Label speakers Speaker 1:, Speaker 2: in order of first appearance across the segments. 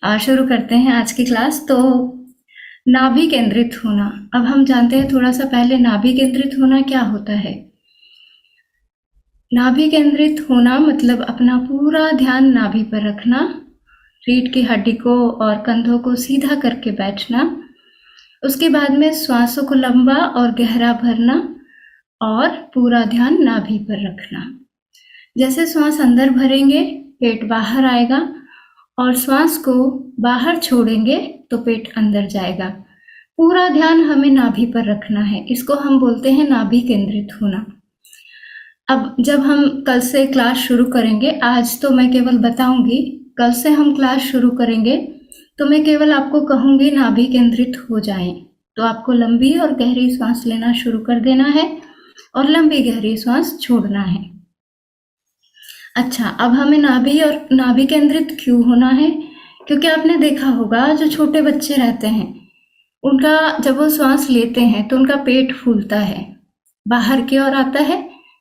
Speaker 1: शुरू करते हैं आज की क्लास। तो नाभि केंद्रित होना, अब हम जानते हैं थोड़ा सा पहले नाभि केंद्रित होना क्या होता है। नाभि केंद्रित होना मतलब अपना पूरा ध्यान नाभि पर रखना, रीढ़ की हड्डी को और कंधों को सीधा करके बैठना, उसके बाद में श्वासों को लंबा और गहरा भरना और पूरा ध्यान नाभि पर रखना। जैसे श्वास अंदर भरेंगे पेट बाहर आएगा और श्वास को बाहर छोड़ेंगे तो पेट अंदर जाएगा। पूरा ध्यान हमें नाभि पर रखना है, इसको हम बोलते हैं नाभि केंद्रित होना। अब जब हम कल से क्लास शुरू करेंगे, आज तो मैं केवल बताऊंगी, कल से हम क्लास शुरू करेंगे तो मैं केवल आपको कहूंगी नाभि केंद्रित हो जाएं। तो आपको लंबी और गहरी सांस लेना शुरू कर देना है और लंबी गहरी सांस छोड़ना है। अच्छा, अब हमें नाभि केंद्रित क्यों होना है? क्योंकि आपने देखा होगा जो छोटे बच्चे रहते हैं उनका जब वो सांस लेते हैं तो उनका पेट फूलता है, बाहर की ओर आता है।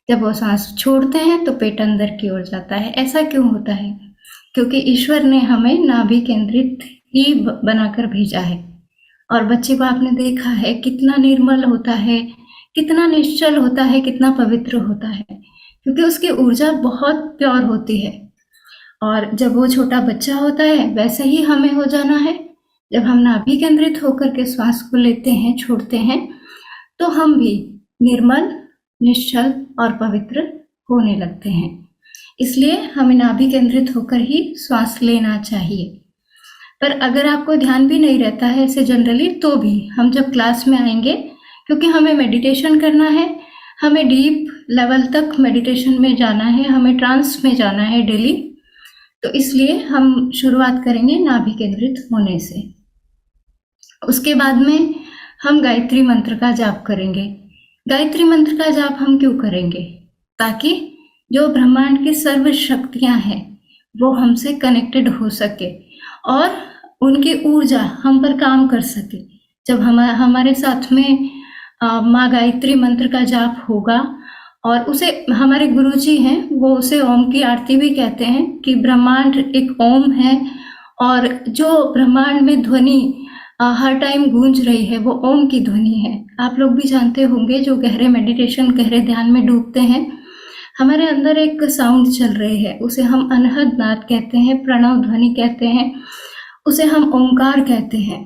Speaker 1: जब वो सांस छोड़ते हैं तो पेट अंदर की ओर जाता है। ऐसा क्यों होता है? क्योंकि ईश्वर ने हमें नाभि केंद्रित ही बनाकर भेजा है। और बच्चे को आपने देखा है कितना निर्मल होता है, कितना निश्चल होता है, कितना पवित्र होता है, क्योंकि उसकी ऊर्जा बहुत प्योर होती है। और जब वो छोटा बच्चा होता है वैसे ही हमें हो जाना है। जब हम नाभि केंद्रित होकर के श्वास को लेते हैं, छोड़ते हैं, तो हम भी निर्मल, निश्चल और पवित्र होने लगते हैं। इसलिए हमें नाभि केंद्रित होकर ही श्वास लेना चाहिए। पर अगर आपको ध्यान भी नहीं रहता है ऐसे जनरली, तो भी हम जब क्लास में आएंगे, क्योंकि हमें मेडिटेशन करना है, हमें डीप लेवल तक मेडिटेशन में जाना है, हमें ट्रांस में जाना है डेली, तो इसलिए हम शुरुआत करेंगे नाभि केंद्रित होने से। उसके बाद में हम गायत्री मंत्र का जाप करेंगे। गायत्री मंत्र का जाप हम क्यों करेंगे? ताकि जो ब्रह्मांड की सर्व शक्तियां हैं वो हमसे कनेक्टेड हो सके और उनकी ऊर्जा हम पर काम कर सके। जब हमारे साथ में माँ गायत्री मंत्र का जाप होगा, और उसे हमारे गुरुजी हैं वो उसे ओम की आरती भी कहते हैं कि ब्रह्मांड एक ओम है और जो ब्रह्मांड में ध्वनि हर टाइम गूंज रही है वो ओम की ध्वनि है। आप लोग भी जानते होंगे जो गहरे मेडिटेशन, गहरे ध्यान में डूबते हैं, हमारे अंदर एक साउंड चल रही है, उसे हम अनहद नाद कहते हैं, प्रणव ध्वनि कहते हैं, उसे हम ओंकार कहते हैं।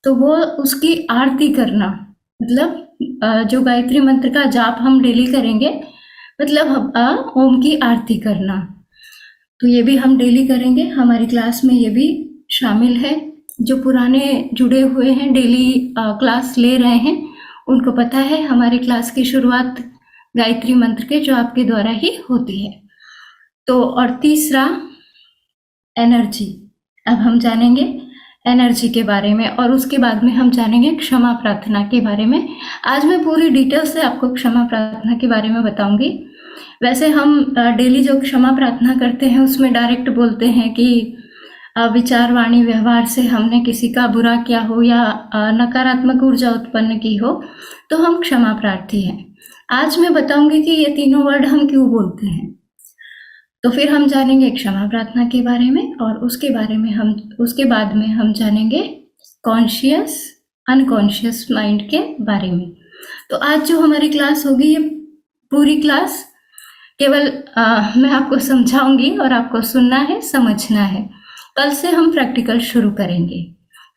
Speaker 1: तो वो उसकी आरती करना, मतलब जो गायत्री मंत्र का जाप हम डेली करेंगे, मतलब ओम की आरती करना। तो ये भी हम डेली करेंगे, हमारी क्लास में ये भी शामिल है। जो पुराने जुड़े हुए हैं, डेली क्लास ले रहे हैं, उनको पता है हमारी क्लास की शुरुआत गायत्री मंत्र के जाप के द्वारा ही होती है। तो और तीसरा एनर्जी, अब हम जानेंगे एनर्जी के बारे में, और उसके बाद में हम जानेंगे क्षमा प्रार्थना के बारे में। आज मैं पूरी डिटेल से आपको क्षमा प्रार्थना के बारे में बताऊंगी। वैसे हम डेली जो क्षमा प्रार्थना करते हैं उसमें डायरेक्ट बोलते हैं कि विचार, वाणी, व्यवहार से हमने किसी का बुरा किया हो या नकारात्मक ऊर्जा उत्पन्न की हो तो हम क्षमा प्रार्थी हैं। आज मैं बताऊंगी कि ये तीनों वर्ड हम क्यों बोलते हैं। तो फिर हम जानेंगे क्षमा प्रार्थना के बारे में, और उसके बाद में हम जानेंगे कॉन्शियस, अनकॉन्शियस माइंड के बारे में। तो आज जो हमारी क्लास होगी, ये पूरी क्लास केवल मैं आपको समझाऊंगी और आपको सुनना है, समझना है। कल से हम प्रैक्टिकल शुरू करेंगे,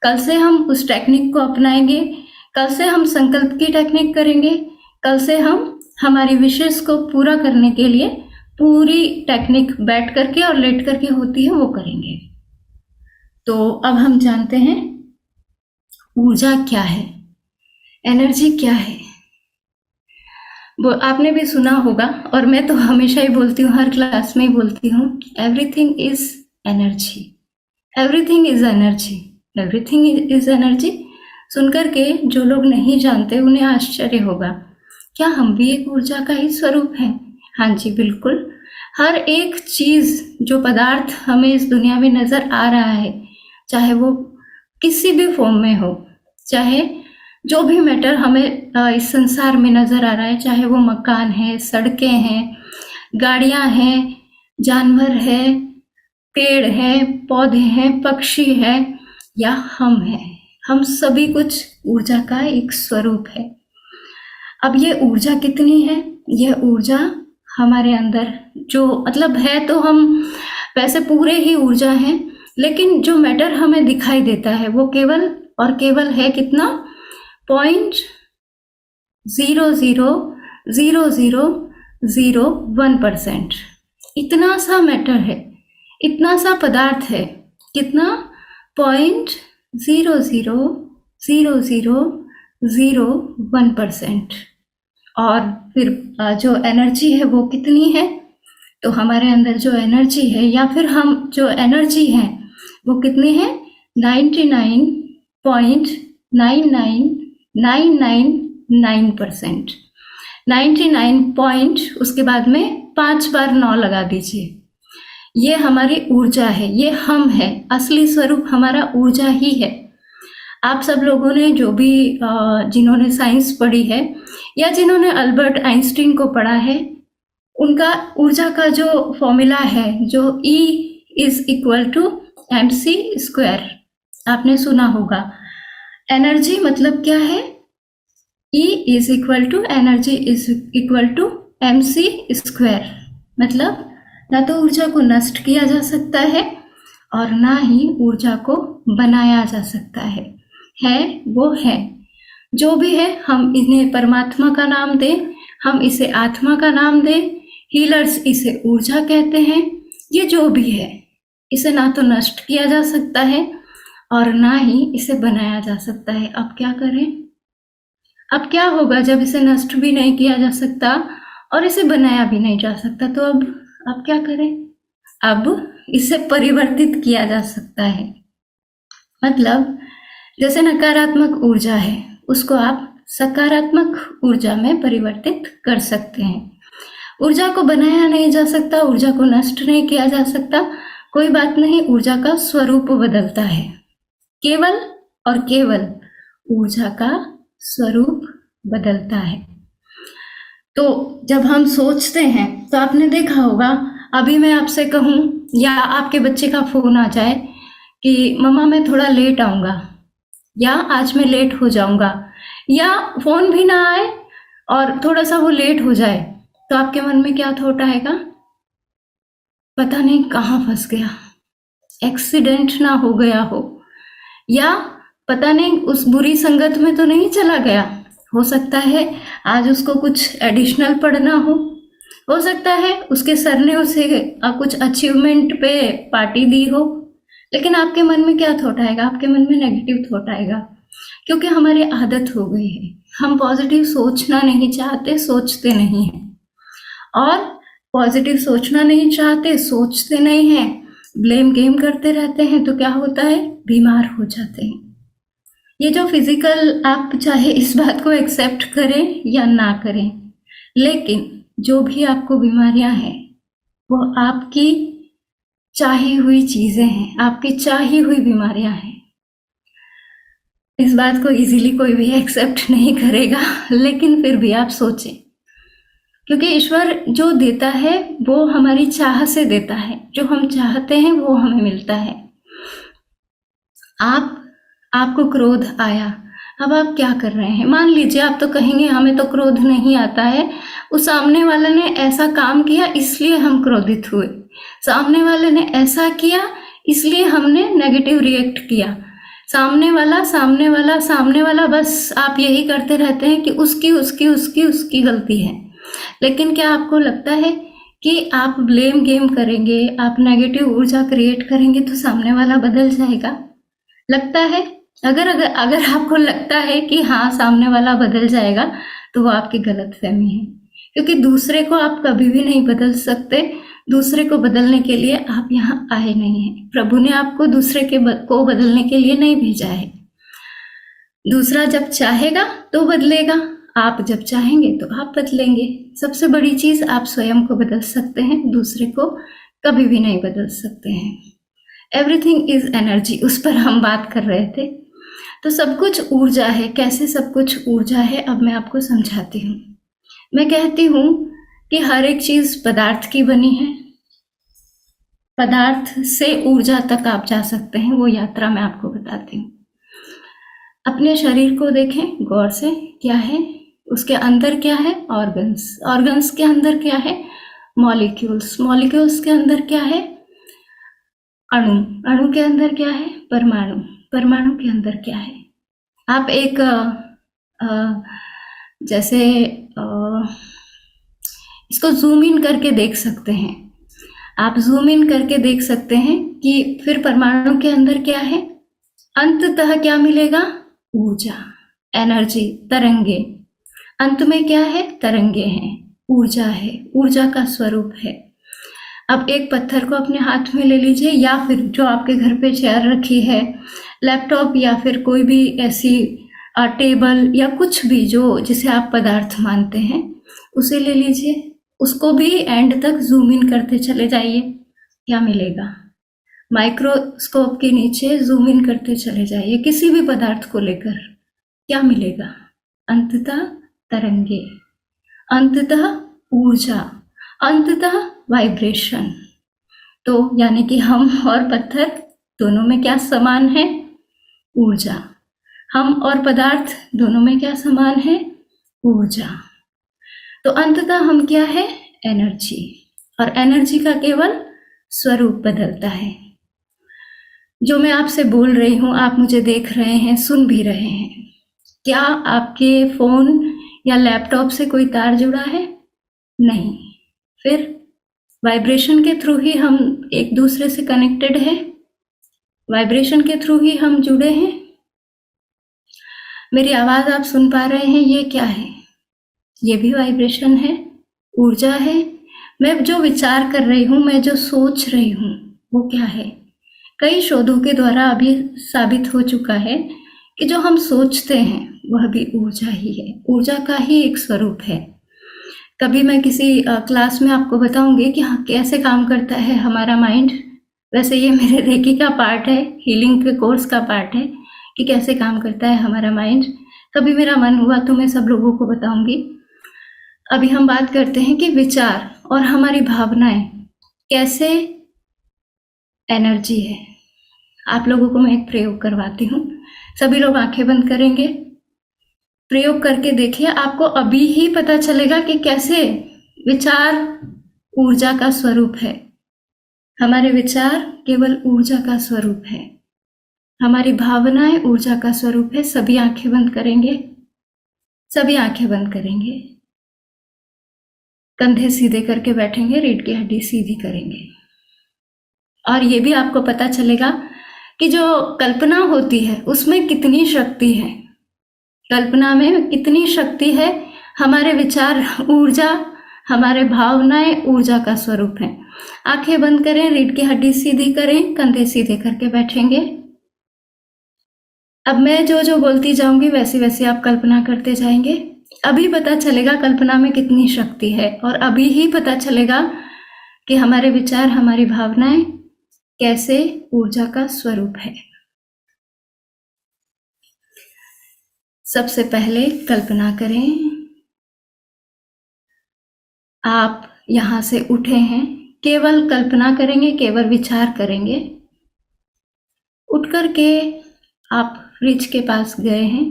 Speaker 1: कल से हम उस टेक्निक को अपनाएंगे, कल से हम संकल्प की टेक्निक करेंगे, कल से हम हमारी विशेष को पूरा करने के लिए पूरी टेक्निक बैठ करके और लेट करके होती है वो करेंगे। तो अब हम जानते हैं ऊर्जा क्या है, एनर्जी क्या है। वो आपने भी सुना होगा, और मैं तो हमेशा ही बोलती हूँ, हर क्लास में ही बोलती हूँ, everything is energy, everything is energy, everything is energy. सुनकर के जो लोग नहीं जानते उन्हें आश्चर्य होगा, क्या हम भी एक ऊर्जा का ही स्वरूप हैं? हाँ जी, बिल्कुल। हर एक चीज, जो पदार्थ हमें इस दुनिया में नजर आ रहा है, चाहे वो किसी भी फॉर्म में हो, चाहे जो भी मैटर हमें इस संसार में नजर आ रहा है, चाहे वो मकान है, सड़कें हैं, गाड़ियां हैं, जानवर है, पेड़ हैं, पौधे हैं, पक्षी हैं या हम हैं, हम सभी कुछ ऊर्जा का एक स्वरूप है। अब ये ऊर्जा कितनी है? यह ऊर्जा हमारे अंदर जो मतलब है, तो हम वैसे पूरे ही ऊर्जा हैं, लेकिन जो मैटर हमें दिखाई देता है वो केवल और केवल है कितना? 0.000001%। इतना सा मैटर है, इतना सा पदार्थ है, कितना? 0.000001%। और फिर जो एनर्जी है वो कितनी है? तो हमारे अंदर जो एनर्जी है या फिर हम जो एनर्जी है वो कितनी है? 99.99999%। 99 पॉइंट, उसके बाद में 5 बार 9 लगा दीजिए। ये हमारी ऊर्जा है, ये हम है, असली स्वरूप हमारा ऊर्जा ही है। आप सब लोगों ने जो भी जिन्होंने साइंस पढ़ी है या जिन्होंने अल्बर्ट आइंस्टीन को पढ़ा है, उनका ऊर्जा का जो फॉर्मूला है, जो E = mc², आपने सुना होगा। एनर्जी मतलब क्या है? E energy = mc²। मतलब ना तो ऊर्जा को नष्ट किया जा सकता है और ना ही ऊर्जा को बनाया जा सकता है वो है। जो भी है, हम इन्हें परमात्मा का नाम दें, हम इसे आत्मा का नाम दें, हीलर्स इसे ऊर्जा कहते हैं। ये जो भी है, इसे ना तो नष्ट किया जा सकता है और ना ही इसे बनाया जा सकता है। अब क्या करें? अब क्या होगा जब इसे नष्ट भी नहीं किया जा सकता और इसे बनाया भी नहीं जा सकता? तो अब क्या करें? अब इसे परिवर्तित किया जा सकता है। मतलब जैसे नकारात्मक ऊर्जा है, उसको आप सकारात्मक ऊर्जा में परिवर्तित कर सकते हैं। ऊर्जा को बनाया नहीं जा सकता, ऊर्जा को नष्ट नहीं किया जा सकता, कोई बात नहीं, ऊर्जा का स्वरूप बदलता है। केवल और केवल ऊर्जा का स्वरूप बदलता है। तो जब हम सोचते हैं, तो आपने देखा होगा, अभी मैं आपसे कहूं या आपके बच्चे का फोन आ जाए कि मम्मा मैं थोड़ा लेट आऊंगा या आज मैं लेट हो जाऊंगा, या फोन भी ना आए और थोड़ा सा वो लेट हो जाए, तो आपके मन में क्या थॉट आएगा? पता नहीं कहाँ फंस गया, एक्सीडेंट ना हो गया हो, या पता नहीं उस बुरी संगत में तो नहीं चला गया। हो सकता है आज उसको कुछ एडिशनल पढ़ना हो सकता है उसके सर ने उसे कुछ अचीवमेंट पे पार्टी दी हो, लेकिन आपके मन में क्या थॉट आएगा? आपके मन में नेगेटिव थॉट आएगा, क्योंकि हमारी आदत हो गई है, हम पॉजिटिव सोचना नहीं चाहते, सोचते नहीं हैं। और पॉजिटिव सोचना नहीं चाहते, सोचते नहीं हैं, ब्लेम गेम करते रहते हैं, तो क्या होता है? बीमार हो जाते हैं। ये जो फिजिकल, आप चाहे इस बात को एक्सेप्ट करें या ना करें, लेकिन जो भी आपको बीमारियां हैं वो आपकी चाही हुई चीजें हैं, आपकी चाही हुई बीमारियां हैं। इस बात को इजीली कोई भी एक्सेप्ट नहीं करेगा, लेकिन फिर भी आप सोचें, क्योंकि ईश्वर जो देता है वो हमारी चाह से देता है, जो हम चाहते हैं वो हमें मिलता है। आपको क्रोध आया, अब आप क्या कर रहे हैं? मान लीजिए आप तो कहेंगे हमें तो क्रोध नहीं आता है, उस सामने वाले ने ऐसा काम किया इसलिए हम क्रोधित हुए, सामने वाले ने ऐसा किया इसलिए हमने नेगेटिव रिएक्ट किया, सामने वाला, बस आप यही करते रहते हैं कि उसकी गलती है। लेकिन क्या आपको लगता है कि आप ब्लेम गेम करेंगे, आप नेगेटिव ऊर्जा क्रिएट करेंगे तो सामने वाला बदल जाएगा? लगता है? अगर आपको लगता है कि हाँ सामने वाला बदल जाएगा, तो वो आपकी गलतफहमी है, क्योंकि दूसरे को आप कभी भी नहीं बदल सकते। दूसरे को बदलने के लिए आप यहाँ आए नहीं हैं। प्रभु ने आपको दूसरे को बदलने के लिए नहीं भेजा है। दूसरा जब चाहेगा तो बदलेगा, आप जब चाहेंगे तो आप बदलेंगे। सबसे बड़ी चीज, आप स्वयं को बदल सकते हैं, दूसरे को कभी भी नहीं बदल सकते हैं। एवरीथिंग इज एनर्जी, उस पर हम बात कर रहे थे। तो सब कुछ ऊर्जा है। कैसे सब कुछ ऊर्जा है, अब मैं आपको समझाती हूँ। मैं कहती हूँ कि हर एक चीज पदार्थ की बनी है, पदार्थ से ऊर्जा तक आप जा सकते हैं, वो यात्रा मैं आपको बताती हूँ। अपने शरीर को देखें गौर से, क्या है उसके अंदर, क्या है ऑर्गन्स, ऑर्गन्स के अंदर क्या है मॉलिक्यूल्स, मॉलिक्यूल्स के अंदर क्या है अणु, अणु के अंदर क्या है परमाणु, परमाणु के अंदर क्या है। आप एक जैसे इसको जूम इन करके देख सकते हैं, आप जूम इन करके देख सकते हैं कि फिर परमाणु के अंदर क्या है, अंततः क्या मिलेगा ऊर्जा, एनर्जी, तरंगे। अंत में क्या है तरंगे हैं, ऊर्जा है, ऊर्जा का स्वरूप है। अब एक पत्थर को अपने हाथ में ले लीजिए, या फिर जो आपके घर पे चेयर रखी है, लैपटॉप, या फिर कोई भी ऐसी टेबल या कुछ भी जो जिसे आप पदार्थ मानते हैं, उसे ले लीजिए, उसको भी एंड तक जूम इन करते चले जाइए, क्या मिलेगा। माइक्रोस्कोप के नीचे जूम इन करते चले जाइए किसी भी पदार्थ को लेकर, क्या मिलेगा अंततः तरंगे, अंततः ऊर्जा, अंततः वाइब्रेशन। तो यानी कि हम और पत्थर दोनों में क्या समान है ऊर्जा, हम और पदार्थ दोनों में क्या समान है ऊर्जा। तो अंततः हम क्या है एनर्जी, और एनर्जी का केवल स्वरूप बदलता है। जो मैं आपसे बोल रही हूं, आप मुझे देख रहे हैं, सुन भी रहे हैं, क्या आपके फोन या लैपटॉप से कोई तार जुड़ा है नहीं, फिर वाइब्रेशन के थ्रू ही हम एक दूसरे से कनेक्टेड है, वाइब्रेशन के थ्रू ही हम जुड़े हैं। मेरी आवाज आप सुन पा रहे हैं, ये क्या है, ये भी वाइब्रेशन है, ऊर्जा है। मैं जो विचार कर रही हूँ, मैं जो सोच रही हूँ, वो क्या है। कई शोधों के द्वारा अभी साबित हो चुका है कि जो हम सोचते हैं वह भी ऊर्जा ही है, ऊर्जा का ही एक स्वरूप है। कभी मैं किसी क्लास में आपको बताऊंगी कि हाँ कैसे काम करता है हमारा माइंड। वैसे ये मेरे रेकी का पार्ट है, हीलिंग के कोर्स का पार्ट है कि कैसे काम करता है हमारा माइंड। कभी मेरा मन हुआ तो मैं सब लोगों को बताऊंगी। अभी हम बात करते हैं कि विचार और हमारी भावनाएं कैसे एनर्जी है। आप लोगों को मैं एक प्रयोग करवाती हूँ, सभी लोग आंखें बंद करेंगे, प्रयोग करके देखिए, आपको अभी ही पता चलेगा कि कैसे विचार ऊर्जा का स्वरूप है। हमारे विचार केवल ऊर्जा का स्वरूप है, हमारी भावनाएं ऊर्जा का स्वरूप है। सभी आंखें बंद करेंगे, सभी आंखें बंद करेंगे, कंधे सीधे करके बैठेंगे, रीढ़ की हड्डी सीधी करेंगे। और ये भी आपको पता चलेगा कि जो कल्पना होती है उसमें कितनी शक्ति है, कल्पना में कितनी शक्ति है। हमारे विचार ऊर्जा, हमारे भावनाएं ऊर्जा का स्वरूप है। आंखें बंद करें, रीढ़ की हड्डी सीधी करें, कंधे सीधे करके बैठेंगे। अब मैं जो जो बोलती जाऊंगी वैसे वैसे आप कल्पना करते जाएंगे। अभी पता चलेगा कल्पना में कितनी शक्ति है, और अभी ही पता चलेगा कि हमारे विचार, हमारी भावनाएं कैसे ऊर्जा का स्वरूप है। सबसे पहले कल्पना करें, आप यहां से उठे हैं, केवल कल्पना करेंगे, केवल विचार करेंगे। उठ करके आप फ्रिज के पास गए हैं,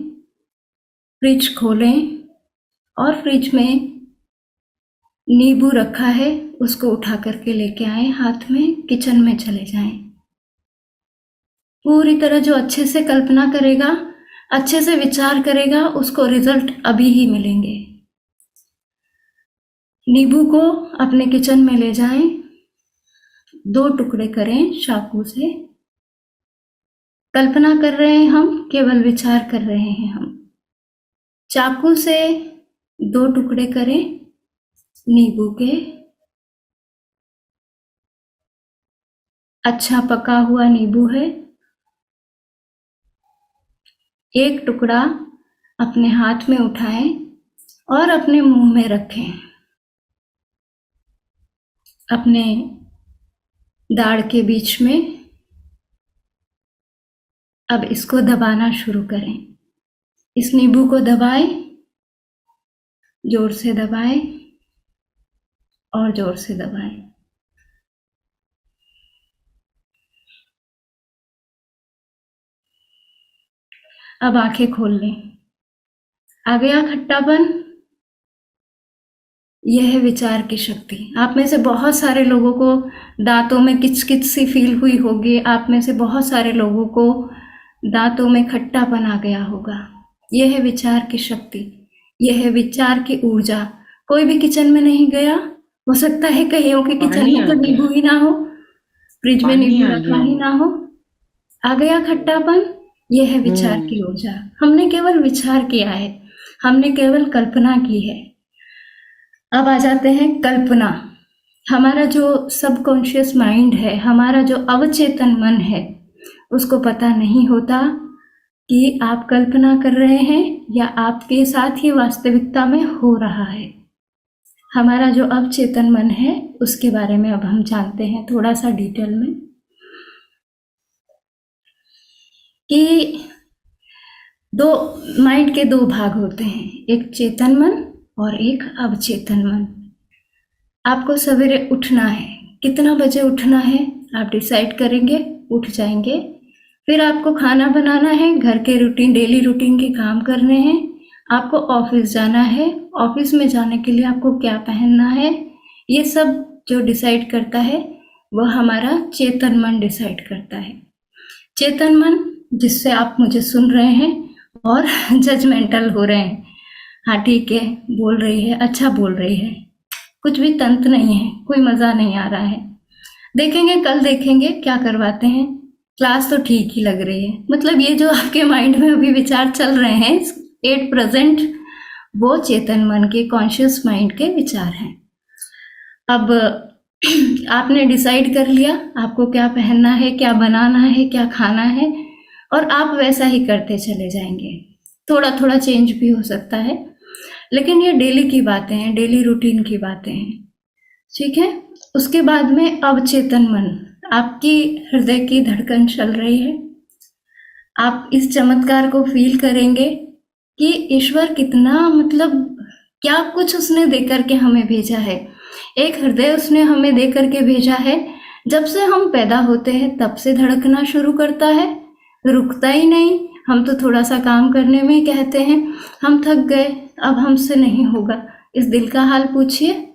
Speaker 1: फ्रिज खोलें और फ्रिज में नींबू रखा है, उसको उठा करके लेके आए हाथ में, किचन में चले जाएं। पूरी तरह जो अच्छे से कल्पना करेगा, अच्छे से विचार करेगा, उसको रिजल्ट अभी ही मिलेंगे। नींबू को अपने किचन में ले जाएं, 2 टुकड़े करें चाकू से। कल्पना कर रहे हैं हम, केवल विचार कर रहे हैं हम। चाकू से 2 टुकड़े करें नींबू के, अच्छा पका हुआ नींबू है। 1 टुकड़ा अपने हाथ में उठाएं और अपने मुंह में रखें, अपने दाढ़ के बीच में। अब इसको दबाना शुरू करें, इस नींबू को दबाएं, जोर से दबाएं और जोर से दबाएं। अब आंखें खोल लें। आ गया खट्टापन? यह है विचार की शक्ति। आप में से बहुत सारे लोगों को दांतों में किचकिच सी फील हुई होगी। आप में से बहुत सारे लोगों को दांतों में खट्टापन आ गया होगा। यह है विचार की शक्ति, यह है विचार की ऊर्जा। कोई भी किचन में नहीं गया, हो सकता है कईयों के किचन
Speaker 2: पानी
Speaker 1: में
Speaker 2: आ
Speaker 1: तो
Speaker 2: गया।
Speaker 1: नींबू ही ना हो, फ्रिज में
Speaker 2: पानी
Speaker 1: नींबू
Speaker 2: आ
Speaker 1: रखा
Speaker 2: गया।
Speaker 1: ही ना हो। आ गया खट्टापन? यह है विचार
Speaker 2: हम्म।
Speaker 1: की ऊर्जा। हमने केवल विचार किया है, हमने केवल कल्पना की है। अब आ जाते हैं कल्पना। हमारा जो सबकॉन्शियस माइंड है, हमारा जो अवचेतन मन है, उसको पता नहीं होता कि आप कल्पना कर रहे हैं या आपके साथ ही वास्तविकता में हो रहा है। हमारा जो अवचेतन मन है उसके बारे में अब हम जानते हैं थोड़ा सा डिटेल में, कि दो माइंड के दो भाग होते हैं, एक चेतन मन और एक अवचेतन मन। आपको सवेरे उठना है, कितना बजे उठना है आप डिसाइड करेंगे, उठ जाएंगे। फिर आपको खाना बनाना है, घर के रूटीन, डेली रूटीन के काम करने हैं, आपको ऑफिस जाना है, ऑफिस में जाने के लिए आपको क्या पहनना है, ये सब जो डिसाइड करता है वह हमारा चेतन मन डिसाइड करता है। चेतन मन जिससे आप मुझे सुन रहे हैं और जजमेंटल हो रहे हैं, हाँ ठीक है बोल रही है, अच्छा बोल रही है, कुछ भी तंत्र नहीं है, कोई मजा नहीं आ रहा है, देखेंगे कल देखेंगे क्या करवाते हैं, क्लास तो ठीक ही लग रही है। मतलब ये जो आपके माइंड में अभी विचार चल रहे हैं एट प्रेजेंट, वो चेतन मन के, कॉन्शियस माइंड के विचार हैं। अब आपने डिसाइड कर लिया आपको क्या पहनना है, क्या बनाना है, क्या खाना है, और आप वैसा ही करते चले जाएंगे। थोड़ा थोड़ा चेंज भी हो सकता है, लेकिन ये डेली की बातें हैं, डेली रूटीन की बातें हैं, ठीक है। उसके बाद में अवचेतन मन, आपकी हृदय की धड़कन चल रही है। आप इस चमत्कार को फील करेंगे कि ईश्वर कितना, मतलब क्या कुछ उसने देकर के हमें भेजा है। एक हृदय उसने हमें देकर के भेजा है, जब से हम पैदा होते हैं तब से धड़कना शुरू करता है, रुकता ही नहीं। हम तो थोड़ा सा काम करने में कहते हैं हम थक गए, अब हमसे नहीं होगा। इस दिल का हाल पूछिए,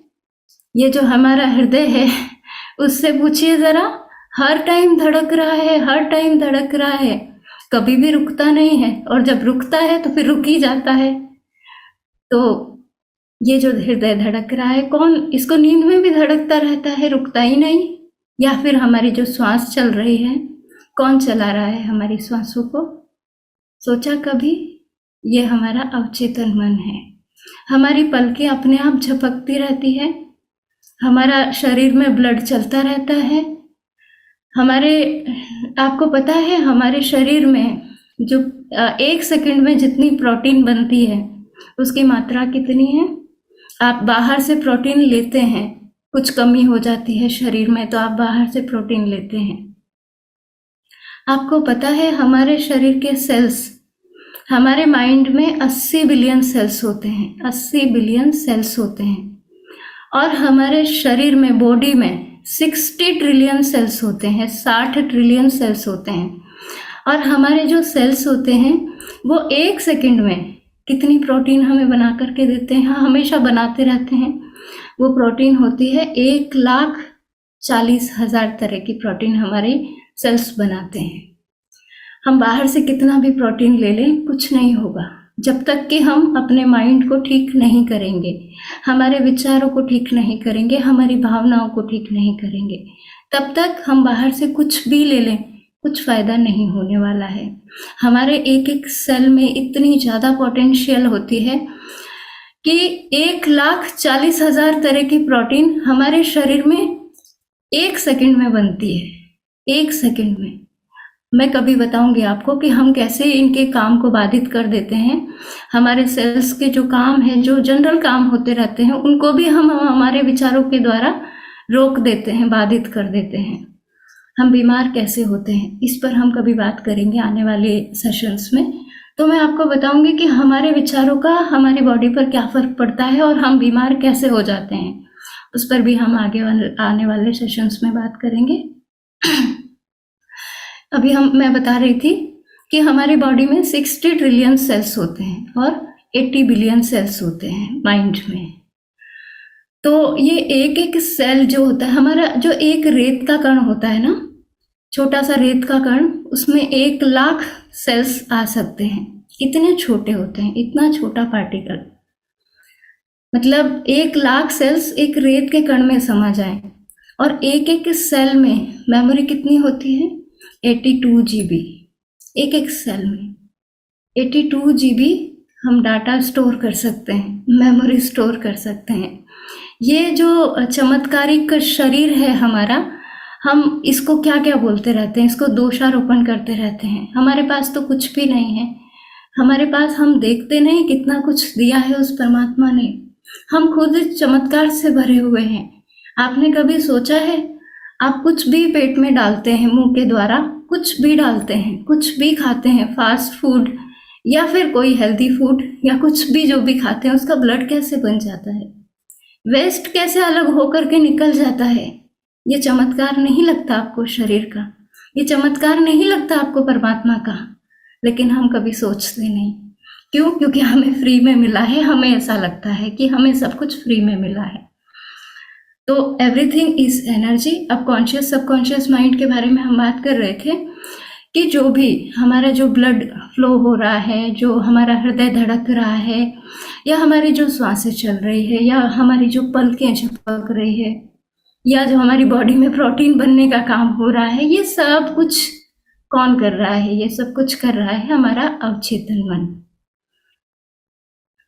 Speaker 1: ये जो हमारा हृदय है उससे पूछिए जरा, हर टाइम धड़क रहा है, हर टाइम धड़क रहा है, कभी भी रुकता नहीं है, और जब रुकता है तो फिर रुक ही जाता है। तो ये जो हृदय धड़क रहा है, कौन इसको नींद में भी धड़कता रहता है, रुकता ही नहीं? या फिर हमारी जो श्वास चल रही है, कौन चला रहा है हमारी श्वासों को? सोचा कभी? ये हमारा अवचेतन मन है। हमारी पलकें अपने आप झपकती रहती है, हमारा शरीर में ब्लड चलता रहता है, हमारे, आपको पता है हमारे शरीर में जो 1 सेकंड में जितनी प्रोटीन बनती है उसकी मात्रा कितनी है? आप बाहर से प्रोटीन लेते हैं, कुछ कमी हो जाती है शरीर में तो आप बाहर से प्रोटीन लेते हैं। आपको पता है हमारे शरीर के सेल्स, हमारे माइंड में 80 बिलियन सेल्स होते हैं, 80 बिलियन सेल्स होते हैं, और हमारे शरीर में, बॉडी में 60 ट्रिलियन सेल्स होते हैं, 60 ट्रिलियन सेल्स होते हैं। और हमारे जो सेल्स होते हैं वो 1 सेकंड में कितनी प्रोटीन हमें बना करके देते हैं, हमेशा बनाते रहते हैं। वो प्रोटीन होती है 1,40,000 तरह की प्रोटीन हमारे सेल्स बनाते हैं। हम बाहर से कितना भी प्रोटीन ले लें कुछ नहीं होगा, जब तक कि हम अपने माइंड को ठीक नहीं करेंगे, हमारे विचारों को ठीक नहीं करेंगे, हमारी भावनाओं को ठीक नहीं करेंगे, तब तक हम बाहर से कुछ भी ले लें कुछ फायदा नहीं होने वाला है। हमारे एक एक सेल में इतनी ज़्यादा पोटेंशियल होती है कि 1,40,000 तरह की प्रोटीन हमारे शरीर में 1 सेकंड में बनती है, 1 सेकंड में। मैं कभी बताऊंगी आपको कि हम कैसे इनके काम को बाधित कर देते हैं। हमारे सेल्स के जो काम है, जो जनरल काम होते रहते हैं, उनको भी हम हमारे विचारों के द्वारा रोक देते हैं, बाधित कर देते हैं। हम बीमार कैसे होते हैं इस पर हम कभी बात करेंगे आने वाले सेशंस में। तो मैं आपको बताऊंगी कि हमारे विचारों का हमारी बॉडी पर क्या फर्क पड़ता है और हम बीमार कैसे हो जाते हैं, उस पर भी हम आगे आने वाले सेशंस में बात करेंगे। अभी मैं बता रही थी कि हमारी बॉडी में 60 ट्रिलियन सेल्स होते हैं और 80 बिलियन सेल्स होते हैं माइंड में। तो ये एक एक सेल जो होता है हमारा, जो एक रेत का कण होता है ना, छोटा सा रेत का कण, उसमें 1 लाख सेल्स आ सकते हैं। इतने छोटे होते हैं, इतना छोटा पार्टिकल, मतलब 1 लाख सेल्स एक रेत के कण में समा जाए। और एक एक सेल में मेमोरी कितनी होती है? 82 GB। एक एक सेल में 82 GB हम डाटा स्टोर कर सकते हैं, मेमोरी स्टोर कर सकते हैं। ये जो चमत्कारिक शरीर है हमारा, हम इसको क्या क्या बोलते रहते हैं, इसको दोषारोपण करते रहते हैं। हमारे पास तो कुछ भी नहीं है, हमारे पास, हम देखते नहीं कितना कुछ दिया है उस परमात्मा ने। हम खुद चमत्कार से भरे हुए हैं। आपने कभी सोचा है, आप कुछ भी पेट में डालते हैं, मुंह के द्वारा कुछ भी डालते हैं, कुछ भी खाते हैं, फास्ट फूड या फिर कोई हेल्दी फूड या कुछ भी जो भी खाते हैं, उसका ब्लड कैसे बन जाता है, वेस्ट कैसे अलग होकर के निकल जाता है। ये चमत्कार नहीं लगता आपको शरीर का? ये चमत्कार नहीं लगता आपको परमात्मा का? लेकिन हम कभी सोचते नहीं। क्यों? क्योंकि हमें फ्री में मिला है। हमें ऐसा लगता है कि हमें सब कुछ फ्री में मिला है। तो एवरीथिंग इज एनर्जी। अब कॉन्शियस सबकॉन्शियस माइंड के बारे में हम बात कर रहे थे कि जो भी हमारा जो ब्लड फ्लो हो रहा है, जो हमारा हृदय धड़क रहा है, या हमारी जो सांसें चल रही है, या हमारी जो पलकें झपक रही है, या जो हमारी बॉडी में प्रोटीन बनने का काम हो रहा है, ये सब कुछ कौन कर रहा है? ये सब कुछ कर रहा है हमारा अवचेतन मन।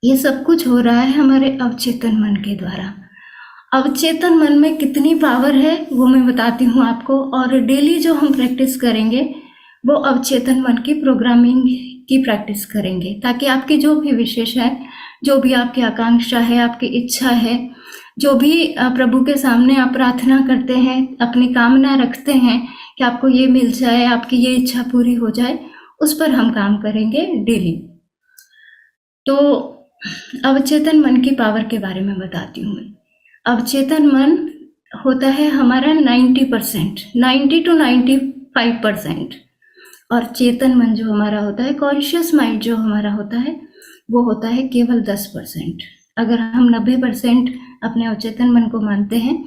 Speaker 1: ये सब कुछ हो रहा है हमारे अवचेतन मन के द्वारा। अवचेतन मन में कितनी पावर है वो मैं बताती हूँ आपको। और डेली जो हम प्रैक्टिस करेंगे वो अवचेतन मन की प्रोग्रामिंग की प्रैक्टिस करेंगे, ताकि आपकी जो भी विशेष है, जो भी आपकी आकांक्षा है, आपकी इच्छा है, जो भी प्रभु के सामने आप प्रार्थना करते हैं, अपनी कामना रखते हैं कि आपको ये मिल जाए, आपकी ये इच्छा पूरी हो जाए, उस पर हम काम करेंगे डेली। तो अवचेतन मन की पावर के बारे में बताती हूँ मैं। अवचेतन मन होता है हमारा 90%, 90 to 95%। और चेतन मन जो हमारा होता है, कॉन्शियस माइंड जो हमारा होता है, वो होता है केवल 10%। अगर हम 90% अपने अवचेतन मन को मानते हैं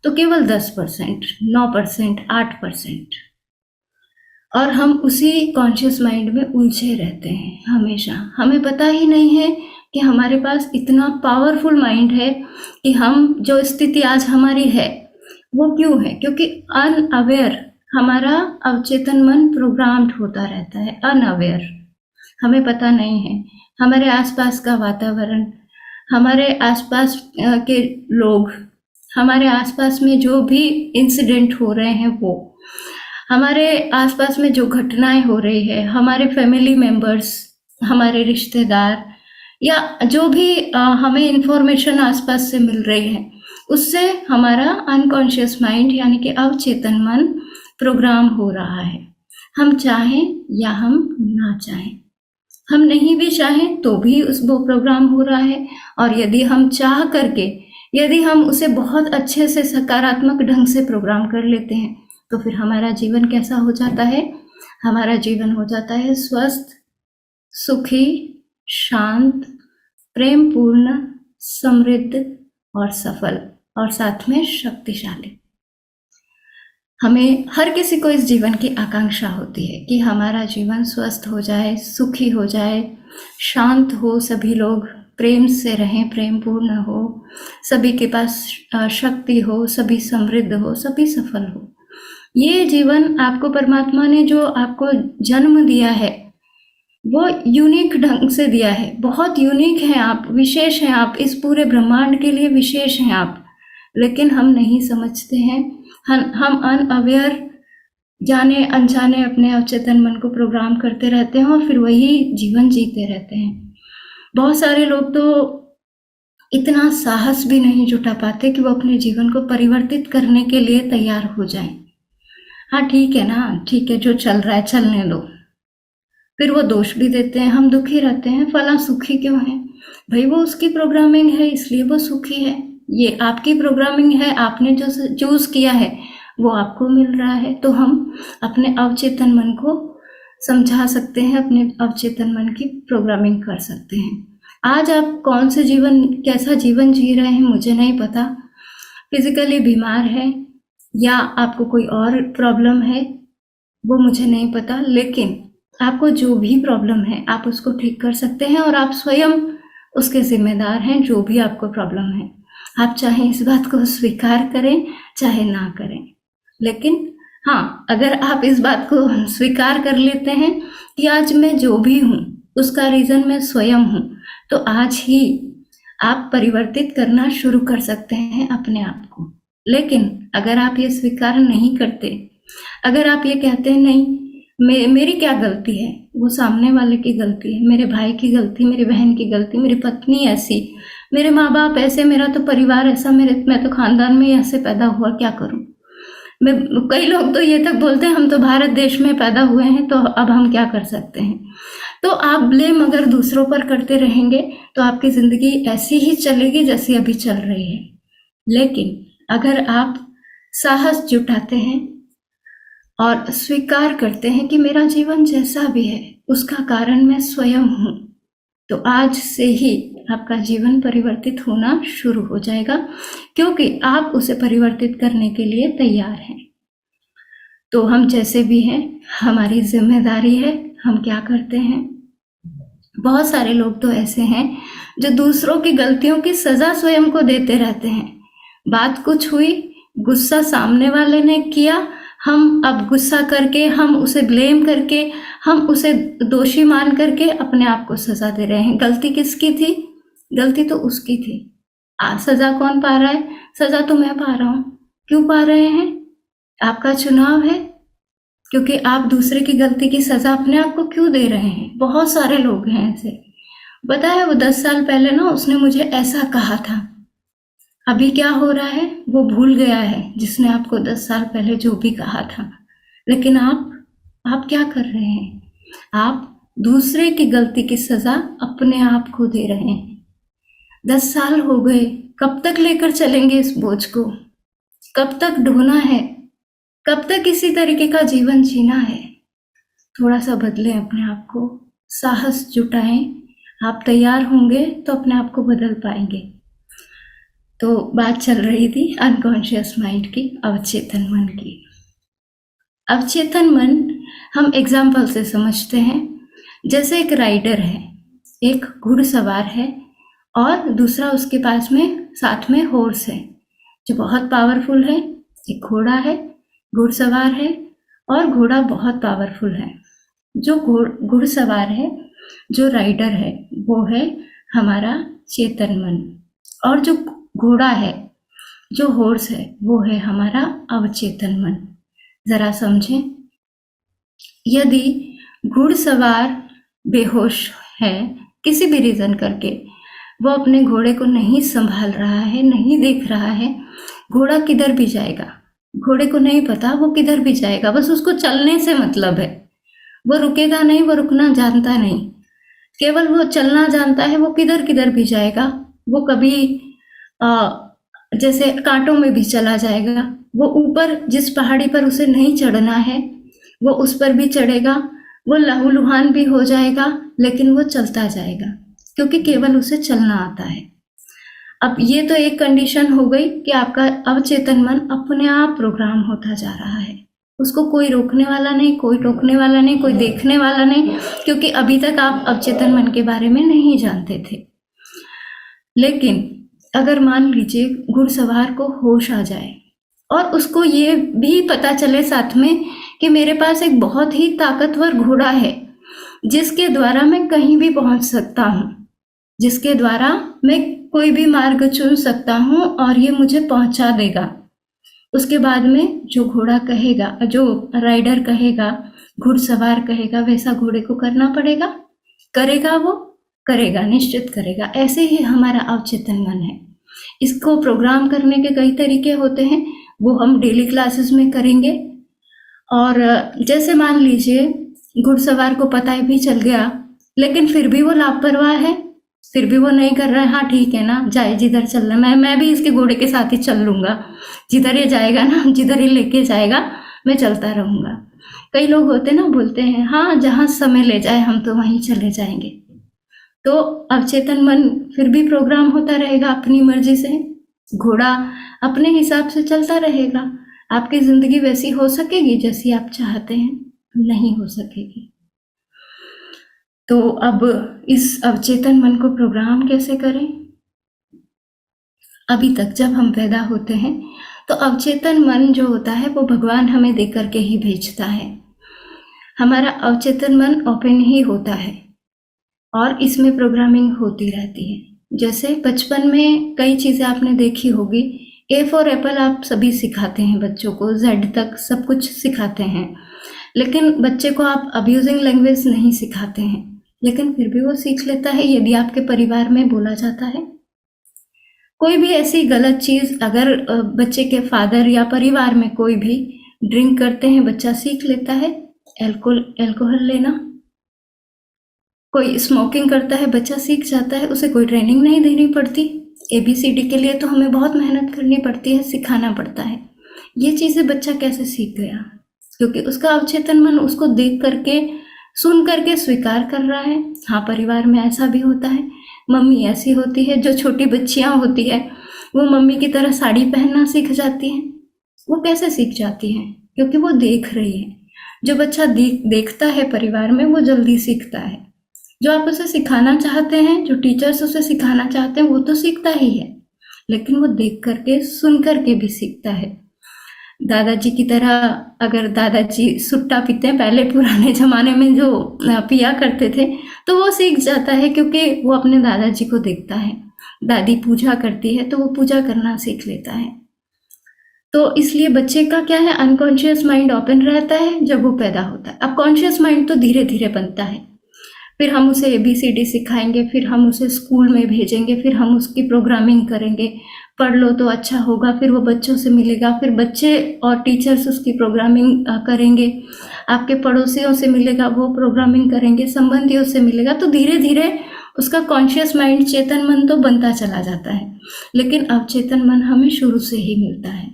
Speaker 1: तो केवल 10%, 9%, 8%। और हम उसी कॉन्शियस माइंड में उलझे रहते हैं हमेशा। हमें पता ही नहीं है कि हमारे पास इतना पावरफुल माइंड है कि हम जो स्थिति आज हमारी है वो क्यों है? क्योंकि अनअवेयर हमारा अवचेतन मन प्रोग्राम्ड होता रहता है। अनअवेयर, हमें पता नहीं है हमारे आसपास का वातावरण, हमारे आसपास के लोग, हमारे आसपास में जो भी इंसिडेंट हो रहे हैं, वो हमारे आसपास में जो घटनाएं हो रही है, हमारे फैमिली मेंबर्स, हमारे रिश्तेदार, या जो भी हमें इंफॉर्मेशन आसपास से मिल रही है, उससे हमारा अनकॉन्शियस माइंड यानी कि अवचेतन मन प्रोग्राम हो रहा है। हम चाहें या हम ना चाहें, हम नहीं भी चाहें तो भी वो प्रोग्राम हो रहा है। और यदि हम चाह करके, यदि हम उसे बहुत अच्छे से सकारात्मक ढंग से प्रोग्राम कर लेते हैं, तो फिर हमारा जीवन कैसा हो जाता है? हमारा जीवन हो जाता है स्वस्थ, सुखी, शांत, प्रेम पूर्ण, समृद्ध और सफल, और साथ में शक्तिशाली। हमें हर किसी को इस जीवन की आकांक्षा होती है कि हमारा जीवन स्वस्थ हो जाए, सुखी हो जाए, शांत हो, सभी लोग प्रेम से रहें, प्रेम पूर्ण हो, सभी के पास शक्ति हो, सभी समृद्ध हो, सभी सफल हो। ये जीवन आपको परमात्मा ने जो आपको जन्म दिया है वो यूनिक ढंग से दिया है। बहुत यूनिक हैं आप, विशेष हैं आप, इस पूरे ब्रह्मांड के लिए विशेष हैं आप। लेकिन हम नहीं समझते हैं, हम अनअवेयर, जाने अनजाने अपने अवचेतन मन को प्रोग्राम करते रहते हैं और फिर वही जीवन जीते रहते हैं। बहुत सारे लोग तो इतना साहस भी नहीं जुटा पाते कि वो अपने जीवन को परिवर्तित करने के लिए तैयार हो जाएं। हाँ ठीक है ना, ठीक है, जो चल रहा है चलने दो। फिर वो दोष भी देते हैं, हम दुखी रहते हैं, फला सुखी क्यों है? भाई वो उसकी प्रोग्रामिंग है इसलिए वो सुखी है। ये आपकी प्रोग्रामिंग है, आपने जो चूज किया है वो आपको मिल रहा है। तो हम अपने अवचेतन मन को समझा सकते हैं, अपने अवचेतन मन की प्रोग्रामिंग कर सकते हैं। आज आप कौन से कैसा जीवन जी रहे हैं मुझे नहीं पता, फिजिकली बीमार है या आपको कोई और प्रॉब्लम है वो मुझे नहीं पता, लेकिन आपको जो भी प्रॉब्लम है आप उसको ठीक कर सकते हैं और आप स्वयं उसके जिम्मेदार हैं। जो भी आपको प्रॉब्लम है, आप चाहे इस बात को स्वीकार करें चाहे ना करें, लेकिन हाँ, अगर आप इस बात को स्वीकार कर लेते हैं कि आज मैं जो भी हूँ उसका रीज़न मैं स्वयं हूँ, तो आज ही आप परिवर्तित करना शुरू कर सकते हैं अपने आप को। लेकिन अगर आप ये स्वीकार नहीं करते, अगर आप ये कहते हैं नहीं मेरी क्या गलती है, वो सामने वाले की गलती है, मेरे भाई की गलती, मेरी बहन की गलती, मेरी पत्नी ऐसी, मेरे माँ बाप ऐसे, मैं तो परिवार ऐसा, मैं तो खानदान में ऐसे पैदा हुआ, क्या करूं कई लोग तो ये तक बोलते हैं हम तो भारत देश में पैदा हुए हैं तो अब हम क्या कर सकते हैं। तो आप ब्लेम अगर दूसरों पर करते रहेंगे तो आपकी जिंदगी ऐसी ही चलेगी जैसी अभी चल रही है। लेकिन अगर आप साहस जुटाते हैं और स्वीकार करते हैं कि मेरा जीवन जैसा भी है उसका कारण मैं स्वयं हूँ, तो आज से ही आपका जीवन परिवर्तित होना शुरू हो जाएगा, क्योंकि आप उसे परिवर्तित करने के लिए तैयार हैं। तो हम जैसे भी हैं, हमारी जिम्मेदारी है हम क्या करते हैं। बहुत सारे लोग तो ऐसे हैं जो दूसरों की गलतियों की सजा स्वयं को देते रहते हैं। बात कुछ हुई, गुस्सा सामने वाले ने किया, हम अब गुस्सा करके, हम उसे ब्लेम करके, हम उसे दोषी मान करके अपने आप को सजा दे रहे हैं। गलती किसकी थी? गलती तो उसकी थी। आज सजा कौन पा रहा है? सजा तो मैं पा रहा हूं। क्यों पा रहे हैं? आपका चुनाव है, क्योंकि आप दूसरे की गलती की सजा अपने आप को क्यों दे रहे हैं। बहुत सारे लोग हैं ऐसे, बताया वो 10 साल पहले ना उसने मुझे ऐसा कहा था, अभी क्या हो रहा है वो भूल गया है जिसने आपको 10 साल पहले जो भी कहा था। लेकिन आप क्या कर रहे हैं? आप दूसरे की गलती की सजा अपने आप को दे रहे हैं। 10 साल हो गए, कब तक लेकर चलेंगे इस बोझ को? कब तक ढोना है? कब तक इसी तरीके का जीवन जीना है? थोड़ा सा बदलें अपने आप को, साहस जुटाएं। आप तैयार होंगे तो अपने आप को बदल पाएंगे। तो बात चल रही थी अनकॉन्शियस माइंड की, अवचेतन मन की। अवचेतन मन हम एग्जाम्पल से समझते हैं। जैसे एक राइडर है, एक घुड़सवार है और दूसरा उसके पास में साथ में हॉर्स है जो बहुत पावरफुल है। एक घोड़ा है, घुड़सवार है और घोड़ा बहुत पावरफुल है। जो घुड़सवार है, जो राइडर है, वो है हमारा चेतन मन, और जो घोड़ा है, जो हॉर्स है, वो है हमारा अवचेतन मन। जरा समझें, यदि घुड़सवार बेहोश है किसी भी रीजन करके, वो अपने घोड़े को नहीं संभाल रहा है, नहीं देख रहा है, घोड़ा किधर भी जाएगा, घोड़े को नहीं पता वो किधर भी जाएगा, बस उसको चलने से मतलब है। वो रुकेगा नहीं, वो रुकना जानता नहीं, केवल वो चलना जानता है। वो किधर किधर भी जाएगा, वो कभी जैसे कांटों में भी चला जाएगा। वो ऊपर जिस पहाड़ी पर उसे नहीं चढ़ना है वो उस पर भी चढ़ेगा। वो लहूलुहान भी हो जाएगा, लेकिन वो चलता जाएगा, क्योंकि केवल उसे चलना आता है। अब ये तो एक कंडीशन हो गई कि आपका अवचेतन मन अपने आप प्रोग्राम होता जा रहा है। उसको कोई रोकने वाला नहीं, कोई टोकने वाला नहीं, कोई देखने वाला नहीं, क्योंकि अभी तक आप अवचेतन मन के बारे में नहीं जानते थे। लेकिन अगर मान लीजिए घुड़सवार को होश आ जाए और उसको ये भी पता चले साथ में कि मेरे पास एक बहुत ही ताकतवर घोड़ा है जिसके द्वारा मैं कहीं भी पहुंच सकता हूँ, जिसके द्वारा मैं कोई भी मार्ग चुन सकता हूँ और ये मुझे पहुंचा देगा। उसके बाद में जो घोड़ा कहेगा, जो राइडर कहेगा, घुड़सवार कहेगा, वैसा घोड़े को करना पड़ेगा। करेगा वो? करेगा, निश्चित करेगा। ऐसे ही हमारा अवचेतन मन है। इसको प्रोग्राम करने के कई तरीके होते हैं, वो हम डेली क्लासेस में करेंगे। और जैसे मान लीजिए घुड़सवार को पता भी चल गया, लेकिन फिर भी वो लापरवाह है, फिर भी वो नहीं कर रहा है। हाँ ठीक है ना, जाए जिधर चल रहा है, मैं भी इसके घोड़े के साथ ही चल लूंगा, जिधर ये जाएगा ना, जिधर ये लेके जाएगा मैं चलता रहूंगा। कई लोग होते ना बोलते हैं हाँ जहाँ समय ले जाए हम तो वहीं चले जाएंगे। तो अवचेतन मन फिर भी प्रोग्राम होता रहेगा अपनी मर्जी से, घोड़ा अपने हिसाब से चलता रहेगा। आपकी जिंदगी वैसी हो सकेगी जैसी आप चाहते हैं? नहीं हो सकेगी। तो अब इस अवचेतन मन को प्रोग्राम कैसे करें? अभी तक जब हम पैदा होते हैं तो अवचेतन मन जो होता है वो भगवान हमें दे करके ही भेजता है। हमारा अवचेतन मन ओपन ही होता है और इसमें प्रोग्रामिंग होती रहती है। जैसे बचपन में कई चीज़ें आपने देखी होगी, ए फॉर एप्पल आप सभी सिखाते हैं बच्चों को, जेड तक सब कुछ सिखाते हैं, लेकिन बच्चे को आप अब्यूजिंग लैंग्वेज नहीं सिखाते हैं, लेकिन फिर भी वो सीख लेता है यदि आपके परिवार में बोला जाता है। कोई भी ऐसी गलत चीज़ अगर बच्चे के फादर या परिवार में कोई भी ड्रिंक करते हैं, बच्चा सीख लेता है अल्कोहल लेना। कोई स्मोकिंग करता है, बच्चा सीख जाता है, उसे कोई ट्रेनिंग नहीं देनी पड़ती। ABCD के लिए तो हमें बहुत मेहनत करनी पड़ती है, सिखाना पड़ता है। ये चीज़ें बच्चा कैसे सीख गया? क्योंकि उसका अवचेतन मन उसको देख करके, सुन करके स्वीकार कर रहा है। हाँ, परिवार में ऐसा भी होता है, मम्मी ऐसी होती है, जो छोटी बच्चियाँ होती है वो मम्मी की तरह साड़ी पहनना सीख जाती हैं। वो कैसे सीख जाती हैं? क्योंकि वो देख रही है। जो बच्चा देखता है परिवार में वो जल्दी सीखता है। जो आप उसे सिखाना चाहते हैं, जो टीचर्स उसे सिखाना चाहते हैं, वो तो सीखता ही है, लेकिन वो देख करके सुन करके भी सीखता है। दादाजी की तरह अगर दादाजी सुट्टा पीते हैं, पहले पुराने जमाने में जो पिया करते थे, तो वो सीख जाता है क्योंकि वो अपने दादाजी को देखता है। दादी पूजा करती है तो वो पूजा करना सीख लेता है। तो इसलिए बच्चे का क्या है, अनकॉन्शियस माइंड ओपन रहता है जब वो पैदा होता है। अब कॉन्शियस माइंड तो धीरे धीरे बनता है, फिर हम उसे ABCD सिखाएंगे, फिर हम उसे स्कूल में भेजेंगे, फिर हम उसकी प्रोग्रामिंग करेंगे, पढ़ लो तो अच्छा होगा, फिर वो बच्चों से मिलेगा, फिर बच्चे और टीचर्स उसकी प्रोग्रामिंग करेंगे, आपके पड़ोसियों से मिलेगा, वो प्रोग्रामिंग करेंगे, संबंधियों से मिलेगा। तो धीरे धीरे उसका कॉन्शियस माइंड, चेतन मन तो बनता चला जाता है, लेकिन अवचेतन मन हमें शुरू से ही मिलता है,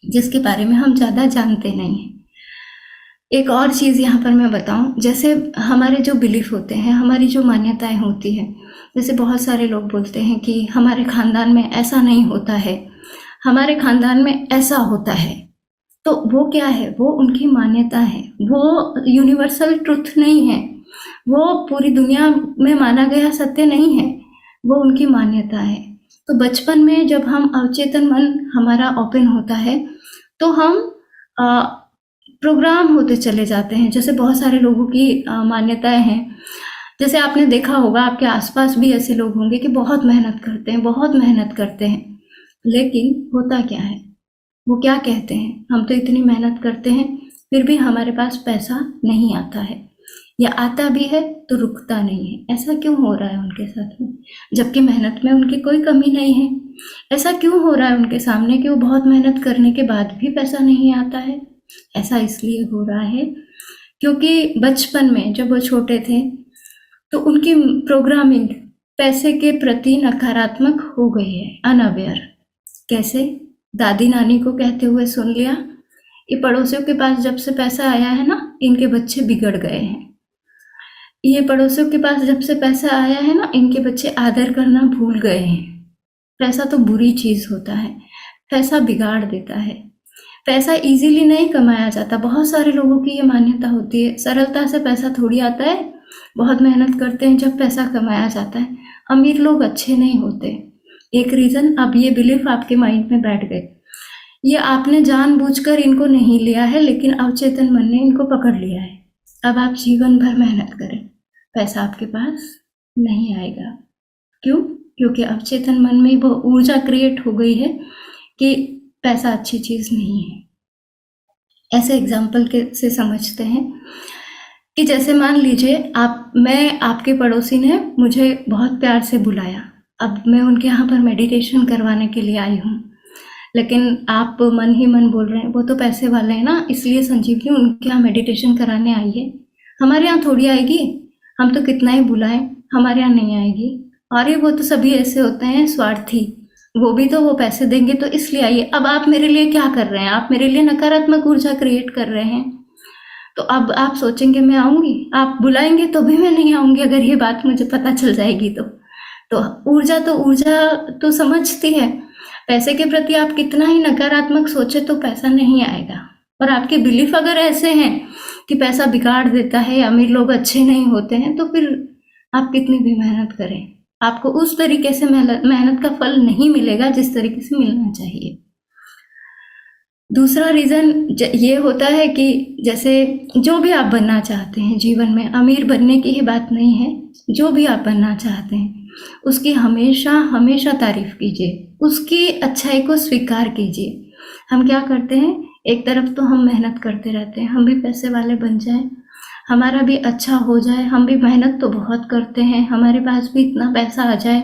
Speaker 1: जिसके बारे में हम ज़्यादा जानते नहीं हैं। एक और चीज़ यहाँ पर मैं बताऊँ, जैसे हमारे जो बिलीफ होते हैं, हमारी जो मान्यताएं होती हैं, जैसे बहुत सारे लोग बोलते हैं कि हमारे खानदान में ऐसा नहीं होता है, हमारे खानदान में ऐसा होता है। तो वो क्या है? वो उनकी मान्यता है, वो यूनिवर्सल ट्रुथ नहीं है, वो पूरी दुनिया में माना गया सत्य नहीं है, वो उनकी मान्यता है। तो बचपन में जब हम अवचेतन मन हमारा ओपन होता है तो हम प्रोग्राम होते चले जाते हैं। जैसे बहुत सारे लोगों की मान्यताएं हैं, जैसे आपने देखा होगा, आपके आसपास भी ऐसे लोग होंगे कि बहुत मेहनत करते हैं, बहुत मेहनत करते हैं, लेकिन होता क्या है? वो क्या कहते हैं, हम तो इतनी मेहनत करते हैं फिर भी हमारे पास पैसा नहीं आता है, या आता भी है तो रुकता नहीं है। ऐसा क्यों हो रहा है उनके साथ में, जबकि मेहनत में उनकी कोई कमी नहीं है? ऐसा क्यों हो रहा है उनके सामने कि वो बहुत मेहनत करने के बाद भी पैसा नहीं आता है? ऐसा इसलिए हो रहा है क्योंकि बचपन में जब वो छोटे थे तो उनकी प्रोग्रामिंग पैसे के प्रति नकारात्मक हो गई है, अनअवेयर। कैसे? दादी नानी को कहते हुए सुन लिया, ये पड़ोसियों के पास जब से पैसा आया है ना, इनके बच्चे बिगड़ गए हैं। ये पड़ोसियों के पास जब से पैसा आया है ना, इनके बच्चे आदर करना भूल गए हैं। पैसा तो बुरी चीज़ होता है, पैसा बिगाड़ देता है, पैसा इजीली नहीं कमाया जाता। बहुत सारे लोगों की ये मान्यता होती है, सरलता से पैसा थोड़ी आता है, बहुत मेहनत करते हैं जब पैसा कमाया जाता है। अमीर लोग अच्छे नहीं होते, एक रीज़न। अब ये बिलीफ आपके माइंड में बैठ गए, ये आपने जानबूझकर इनको नहीं लिया है, लेकिन अवचेतन मन ने इनको पकड़ लिया है। अब आप जीवन भर मेहनत करें, पैसा आपके पास नहीं आएगा। क्यों? क्योंकि अवचेतन मन में वो ऊर्जा क्रिएट हो गई है कि पैसा अच्छी चीज़ नहीं है। ऐसे एग्जाम्पल के से समझते हैं कि जैसे मान लीजिए मैं आपके पड़ोसी ने मुझे बहुत प्यार से बुलाया, अब मैं उनके यहाँ पर मेडिटेशन करवाने के लिए आई हूँ, लेकिन आप मन ही मन बोल रहे हैं वो तो पैसे वाले हैं ना, इसलिए संजीव जी उनके यहाँ मेडिटेशन कराने आई है, हमारे यहाँ थोड़ी आएगी, हम तो कितना ही बुलाएं, हमारे यहाँ नहीं आएगी। अरे वो तो सभी ऐसे होते हैं स्वार्थी, वो भी तो वो पैसे देंगे तो इसलिए आइए। अब आप मेरे लिए क्या कर रहे हैं? आप मेरे लिए नकारात्मक ऊर्जा क्रिएट कर रहे हैं। तो अब आप सोचेंगे मैं आऊँगी, आप बुलाएँगे तो भी मैं नहीं आऊँगी अगर ये बात मुझे पता चल जाएगी तो। तो ऊर्जा तो समझती है, पैसे के प्रति आप कितना ही नकारात्मक सोचे तो पैसा नहीं आएगा। और आपके बिलीफ अगर ऐसे हैं कि पैसा बिगाड़ देता है, अमीर लोग अच्छे नहीं होते हैं, तो फिर आप कितनी भी मेहनत करें, आपको उस तरीके से मेहनत का फल नहीं मिलेगा जिस तरीके से मिलना चाहिए। दूसरा रीज़न ये होता है कि जैसे जो भी आप बनना चाहते हैं जीवन में, अमीर बनने की ही बात नहीं है, जो भी आप बनना चाहते हैं उसकी हमेशा हमेशा तारीफ कीजिए, उसकी अच्छाई को स्वीकार कीजिए। हम क्या करते हैं, एक तरफ तो हम मेहनत करते रहते हैं, हम भी पैसे वाले बन जाएं, हमारा भी अच्छा हो जाए, हम भी मेहनत तो बहुत करते हैं, हमारे पास भी इतना पैसा आ जाए,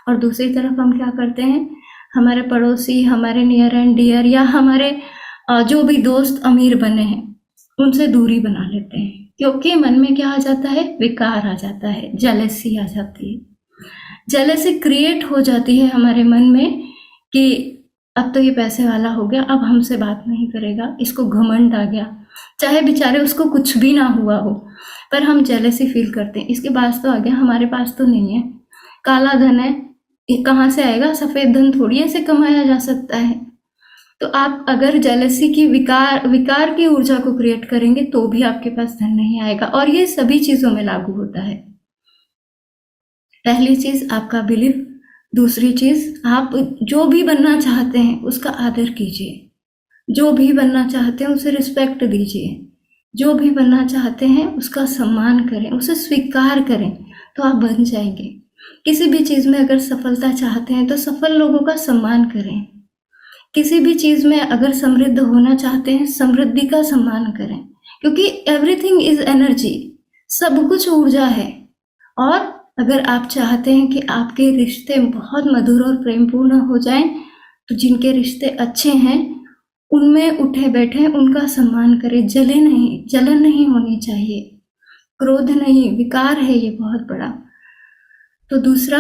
Speaker 1: और दूसरी तरफ हम क्या करते हैं, हमारे पड़ोसी, हमारे नियर एंड डियर या हमारे जो भी दोस्त अमीर बने हैं उनसे दूरी बना लेते हैं, क्योंकि मन में क्या आ जाता है, विकार आ जाता है, जेलसी आ जाती है, जेलसी क्रिएट हो जाती है हमारे मन में कि अब तो ये पैसे वाला हो गया, अब हमसे बात नहीं करेगा, इसको घमंड आ गया, चाहे बेचारे उसको कुछ भी ना हुआ हो, पर हम जेलसी फील करते हैं, इसके पास तो आ गया, हमारे पास तो नहीं है, काला धन है, ये कहाँ से आएगा, सफेद धन थोड़ी ऐसे कमाया जा सकता है। तो आप अगर जेलसी की विकार की ऊर्जा को क्रिएट करेंगे तो भी आपके पास धन नहीं आएगा, और ये सभी चीजों में लागू होता है। पहली चीज आपका बिलीफ, दूसरी चीज आप जो भी बनना चाहते हैं उसका आदर कीजिए, जो भी बनना चाहते हैं उसे रिस्पेक्ट दीजिए, जो भी बनना चाहते हैं उसका सम्मान करें, उसे स्वीकार करें, तो आप बन जाएंगे। किसी भी चीज में अगर सफलता चाहते हैं तो सफल लोगों का सम्मान करें, किसी भी चीज में अगर समृद्ध होना चाहते हैं समृद्धि का सम्मान करें, क्योंकि एवरीथिंग इज एनर्जी, सब कुछ ऊर्जा है। और अगर आप चाहते हैं कि आपके रिश्ते बहुत मधुर और प्रेमपूर्ण हो जाएं, तो जिनके रिश्ते अच्छे हैं उनमें उठे बैठे उनका सम्मान करें, जलन नहीं होनी चाहिए, क्रोध नहीं, विकार है ये बहुत बड़ा। तो दूसरा,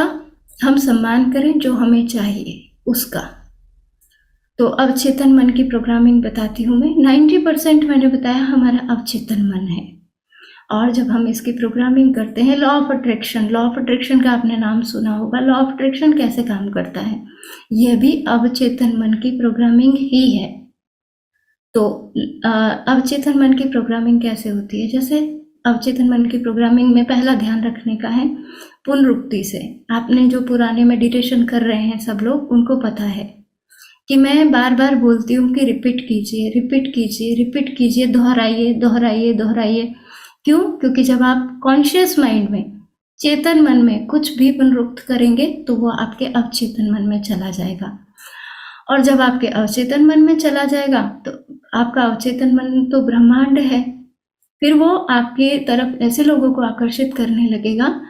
Speaker 1: हम सम्मान करें जो हमें चाहिए उसका। तो अवचेतन मन की प्रोग्रामिंग बताती हूँ मैं। 90% मैंने बताया हमारा अवचेतन मन है, और जब हम इसकी प्रोग्रामिंग करते हैं, लॉ ऑफ अट्रैक्शन का आपने नाम सुना होगा। लॉ ऑफ अट्रैक्शन कैसे काम करता है, यह भी अवचेतन मन की प्रोग्रामिंग ही है। तो अवचेतन मन की प्रोग्रामिंग कैसे होती है, जैसे अवचेतन मन की प्रोग्रामिंग में पहला ध्यान रखने का है पुनरुक्ति से। आपने जो पुराने मेडिटेशन कर रहे हैं सब लोग, उनको पता है कि मैं बार बार बोलती हूँ कि रिपीट कीजिए, दोहराइए। क्यों? क्योंकि जब आप कॉन्शियस माइंड में, चेतन मन में कुछ भी पुनरुक्त करेंगे तो वो आपके अवचेतन मन में चला जाएगा, और जब आपके अवचेतन मन में चला जाएगा तो आपका अवचेतन मन तो ब्रह्मांड है, फिर वो आपके तरफ ऐसे लोगों को आकर्षित करने लगेगा,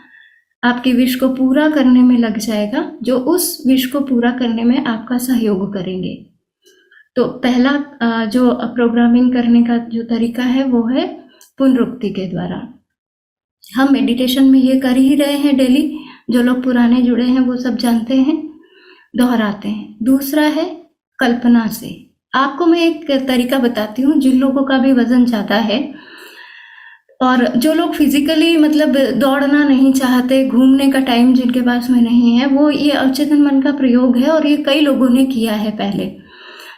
Speaker 1: आपकी विश को पूरा करने में लग जाएगा, जो उस विश को पूरा करने में आपका सहयोग करेंगे। तो पहला जो प्रोग्रामिंग करने का जो तरीका है वो है पुनरुक्ति के द्वारा। हम मेडिटेशन में ये कर ही रहे हैं डेली, जो लोग पुराने जुड़े हैं वो सब जानते हैं, दोहराते हैं। दूसरा है कल्पना से। आपको मैं एक तरीका बताती हूँ, जिन लोगों का भी वजन ज़्यादा है और जो लोग फिजिकली मतलब दौड़ना नहीं चाहते, घूमने का टाइम जिनके पास में नहीं है, वो ये अवचेतन मन का प्रयोग है, और ये कई लोगों ने किया है पहले।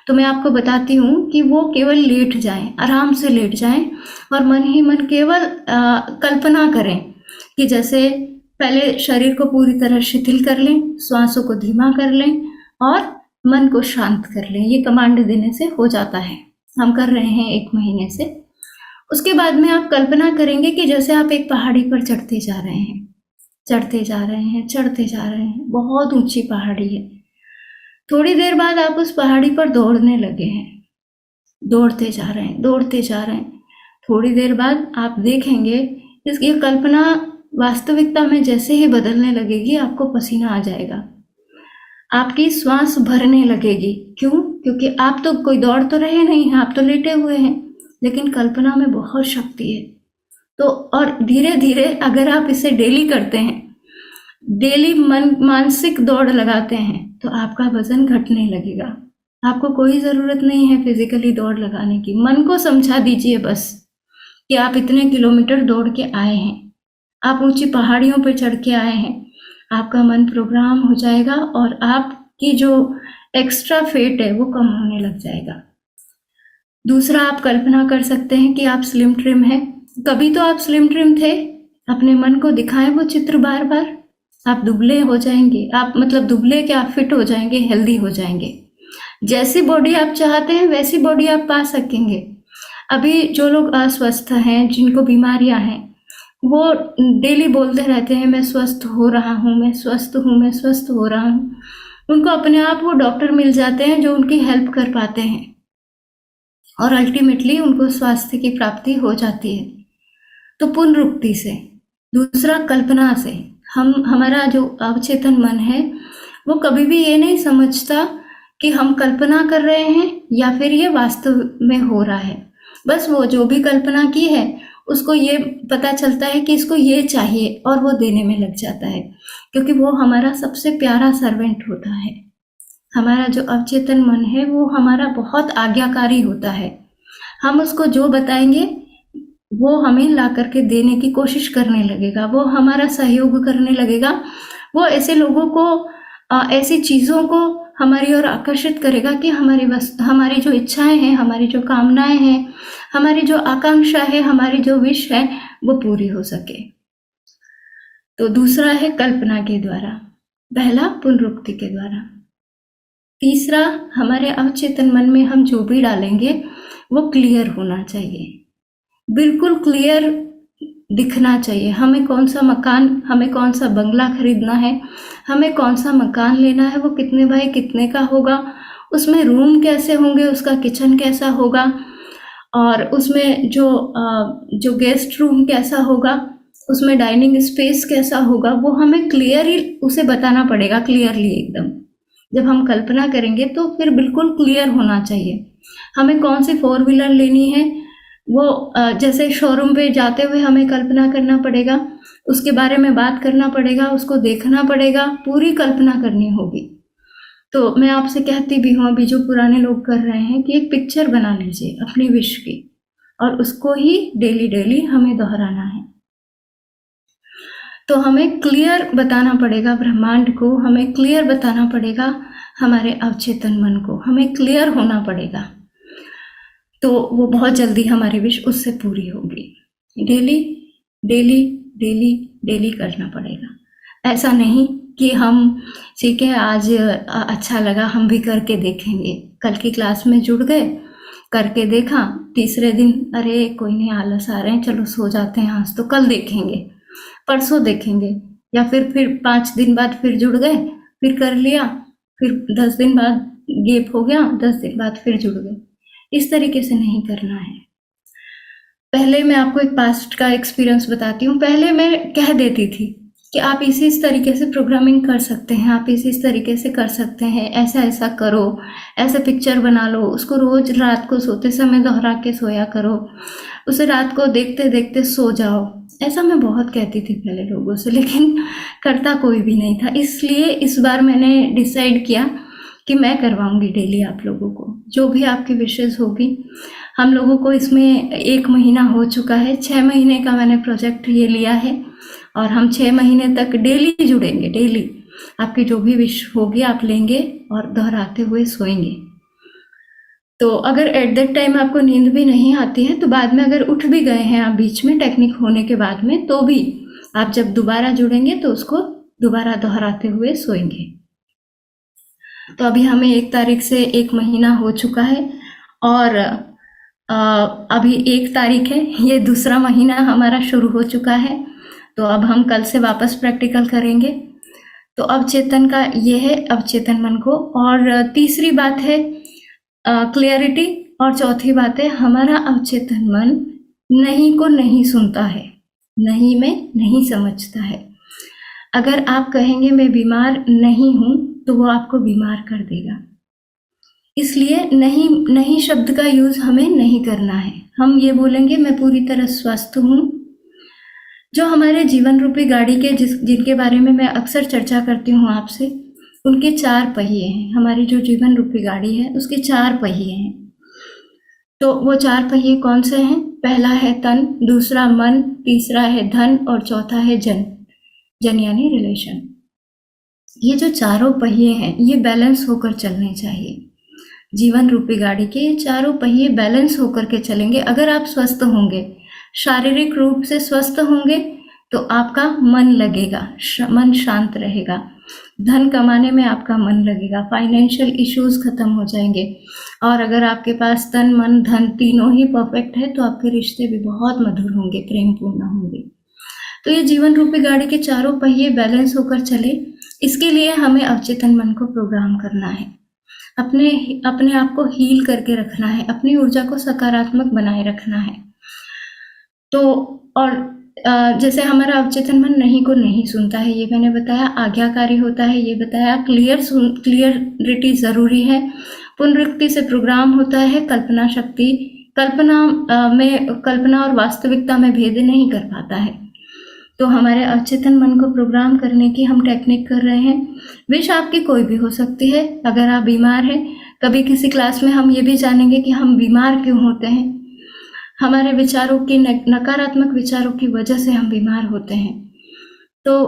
Speaker 1: तो मैं आपको बताती हूँ कि वो केवल लेट जाएं, आराम से लेट जाएं, और मन ही मन केवल कल्पना करें कि जैसे पहले शरीर को पूरी तरह शिथिल कर लें, श्वासों को धीमा कर लें और मन को शांत कर लें। ये कमांड देने से हो जाता है, हम कर रहे हैं 1 महीने से। उसके बाद में आप कल्पना करेंगे कि जैसे आप एक पहाड़ी पर चढ़ते जा रहे हैं, बहुत ऊंची पहाड़ी है। थोड़ी देर बाद आप उस पहाड़ी पर दौड़ने लगे हैं, दौड़ते जा रहे हैं। थोड़ी देर बाद आप देखेंगे इसकी कल्पना वास्तविकता में जैसे ही बदलने लगेगी, आपको पसीना आ जाएगा, आपकी श्वास भरने लगेगी। क्यों? क्योंकि आप तो कोई दौड़ तो रहे नहीं हैं, आप तो लेटे हुए हैं, लेकिन कल्पना में बहुत शक्ति है। तो और धीरे धीरे अगर आप इसे डेली करते हैं, डेली मानसिक दौड़ लगाते हैं, तो आपका वजन घटने लगेगा। आपको कोई ज़रूरत नहीं है फिजिकली दौड़ लगाने की, मन को समझा दीजिए बस कि आप इतने किलोमीटर दौड़ के आए हैं, आप ऊंची पहाड़ियों पर चढ़ के आए हैं, आपका मन प्रोग्राम हो जाएगा और आपकी जो एक्स्ट्रा फेट है वो कम होने लग जाएगा। दूसरा, आप कल्पना कर सकते हैं कि आप स्लिम ट्रिम हैं। कभी तो आप स्लिम ट्रिम थे, अपने मन को दिखाएं वो चित्र बार बार। आप दुबले हो जाएंगे, आप मतलब दुबले क्या, फिट हो जाएंगे, हेल्दी हो जाएंगे। जैसी बॉडी आप चाहते हैं वैसी बॉडी आप पा सकेंगे। अभी जो लोग अस्वस्थ हैं, जिनको बीमारियां हैं, वो डेली बोलते रहते हैं मैं स्वस्थ हो रहा हूँ, मैं स्वस्थ हूँ, मैं स्वस्थ हो रहा हूँ। उनको अपने आप वो डॉक्टर मिल जाते हैं जो उनकी हेल्प कर पाते हैं और अल्टीमेटली उनको स्वास्थ्य की प्राप्ति हो जाती है। तो पुनरुक्ति से। दूसरा, कल्पना से। हमारा जो अवचेतन मन है वो कभी भी ये नहीं समझता कि हम कल्पना कर रहे हैं या फिर ये वास्तव में हो रहा है। बस वो जो भी कल्पना की है उसको ये पता चलता है कि इसको ये चाहिए और वो देने में लग जाता है, क्योंकि वो हमारा सबसे प्यारा सर्वेंट होता है। हमारा जो अवचेतन मन है वो हमारा बहुत आज्ञाकारी होता है। हम उसको जो बताएंगे वो हमें ला करके देने की कोशिश करने लगेगा, वो हमारा सहयोग करने लगेगा। वो ऐसे लोगों को, ऐसी चीज़ों को हमारी ओर आकर्षित करेगा कि हमारी जो इच्छाएं हैं, हमारी जो कामनाएं हैं, हमारी जो आकांक्षा है, हमारी जो विश है वो पूरी हो सके। तो दूसरा है कल्पना के द्वारा, पहला पुनरुक्ति के द्वारा। तीसरा, हमारे अवचेतन मन में हम जो भी डालेंगे वो क्लियर होना चाहिए, बिल्कुल क्लियर दिखना चाहिए। हमें कौन सा मकान, हमें कौन सा बंगला खरीदना है, हमें कौन सा मकान लेना है, वो कितने बाय कितने का होगा, उसमें रूम कैसे होंगे, उसका किचन कैसा होगा, और उसमें जो गेस्ट रूम कैसा होगा, उसमें डाइनिंग स्पेस कैसा होगा, वो हमें क्लियरली उसे बताना पड़ेगा, क्लियरली एकदम। जब हम कल्पना करेंगे तो फिर बिल्कुल क्लियर होना चाहिए। हमें कौन सी 4 व्हीलर लेनी है, वो जैसे शोरूम पे जाते हुए हमें कल्पना करना पड़ेगा, उसके बारे में बात करना पड़ेगा, उसको देखना पड़ेगा, पूरी कल्पना करनी होगी। तो मैं आपसे कहती भी हूँ, अभी जो पुराने लोग कर रहे हैं, कि एक पिक्चर बना लीजिए अपनी विश की और उसको ही डेली डेली हमें दोहराना है। तो हमें क्लियर बताना पड़ेगा ब्रह्मांड को, हमें क्लियर बताना पड़ेगा हमारे अवचेतन मन को, हमें क्लियर होना पड़ेगा। तो वो बहुत जल्दी हमारी विश उससे पूरी होगी। डेली डेली डेली डेली करना पड़ेगा। ऐसा नहीं कि हम ठीक है आज अच्छा लगा हम भी करके देखेंगे, कल की क्लास में जुड़ गए, करके देखा, तीसरे दिन अरे कोई नहीं, आलस आ रहे हैं, चलो सो जाते हैं, आज तो कल देखेंगे, परसों देखेंगे, या फिर 5 दिन बाद फिर जुड़ गए, फिर कर लिया, फिर 10 दिन बाद गैप हो गया, 10 दिन बाद फिर जुड़ गए। इस तरीके से नहीं करना है। पहले मैं आपको एक पास्ट का एक्सपीरियंस बताती हूँ। पहले मैं कह देती थी कि आप इस तरीके से प्रोग्रामिंग कर सकते हैं, आप इस तरीके से कर सकते हैं, ऐसा ऐसा करो, ऐसे पिक्चर बना लो, उसको रोज रात को सोते समय दोहरा के सोया करो, उसे रात को देखते देखते सो जाओ। ऐसा मैं बहुत कहती थी पहले लोगों से, लेकिन करता कोई भी नहीं था। इसलिए इस बार मैंने डिसाइड किया कि मैं करवाऊंगी डेली आप लोगों को जो भी आपकी विशेष होगी। हम लोगों को इसमें 1 महीना हो चुका है, 6 महीने का मैंने प्रोजेक्ट ये लिया है और हम 6 महीने तक डेली जुड़ेंगे। डेली आपकी जो भी विश होगी आप लेंगे और दोहराते हुए सोएंगे। तो अगर एट दैट टाइम आपको नींद भी नहीं आती है तो बाद में अगर उठ भी गए हैं आप बीच में टेक्निक होने के बाद में, तो भी आप जब दोबारा जुड़ेंगे तो उसको दोबारा दोहराते हुए सोएंगे। तो अभी हमें 1 तारीख से 1 महीना हो चुका है और अभी 1 तारीख है, ये दूसरा महीना हमारा शुरू हो चुका है। तो अब हम कल से वापस प्रैक्टिकल करेंगे। तो अवचेतन का ये है, अवचेतन मन को। और तीसरी बात है क्लियरिटी, और चौथी बात है हमारा अवचेतन मन नहीं को नहीं सुनता है, नहीं में नहीं समझता है। अगर आप कहेंगे मैं बीमार नहीं हूं तो वो आपको बीमार कर देगा। इसलिए नहीं शब्द का यूज हमें नहीं करना है। हम ये बोलेंगे मैं पूरी तरह स्वस्थ हूं। जो हमारे जीवन रूपी गाड़ी के जिनके बारे में मैं अक्सर चर्चा करती हूँ आपसे, उनके 4 पहिए हैं। हमारी जो जीवन रूपी गाड़ी है उसके 4 पहिए हैं। तो वो 4 पहिए कौन से हैं? पहला है तन, दूसरा मन, तीसरा है धन और चौथा है जन। जन यानी रिलेशन। ये जो चारों पहिए हैं ये बैलेंस होकर चलने चाहिए। जीवन रूपी गाड़ी के ये चारों पहिए बैलेंस होकर के चलेंगे। अगर आप स्वस्थ होंगे, शारीरिक रूप से स्वस्थ होंगे, तो आपका मन लगेगा, मन शांत रहेगा, धन कमाने में आपका मन लगेगा, फाइनेंशियल इश्यूज खत्म हो जाएंगे। और अगर आपके पास तन मन धन तीनों ही परफेक्ट है तो आपके रिश्ते भी बहुत मधुर होंगे, प्रेमपूर्ण होंगे। तो ये जीवन रूपी गाड़ी के चारों पहिए बैलेंस होकर चले, इसके लिए हमें अवचेतन मन को प्रोग्राम करना है, अपने आप को हील करके रखना है, अपनी ऊर्जा को सकारात्मक बनाए रखना है। तो और जैसे हमारा अवचेतन मन नहीं को नहीं सुनता है, ये मैंने बताया, आज्ञाकारी होता है ये बताया, क्लियरिटी जरूरी है, पुनरुक्ति से प्रोग्राम होता है, कल्पना शक्ति, कल्पना और वास्तविकता में भेद नहीं कर पाता है। तो हमारे अवचेतन मन को प्रोग्राम करने की हम टेक्निक कर रहे हैं। विश आपकी कोई भी हो सकती है। अगर आप बीमार हैं, कभी किसी क्लास में हम ये भी जानेंगे कि हम बीमार क्यों होते हैं। हमारे विचारों की नकारात्मक विचारों की वजह से हम बीमार होते हैं। तो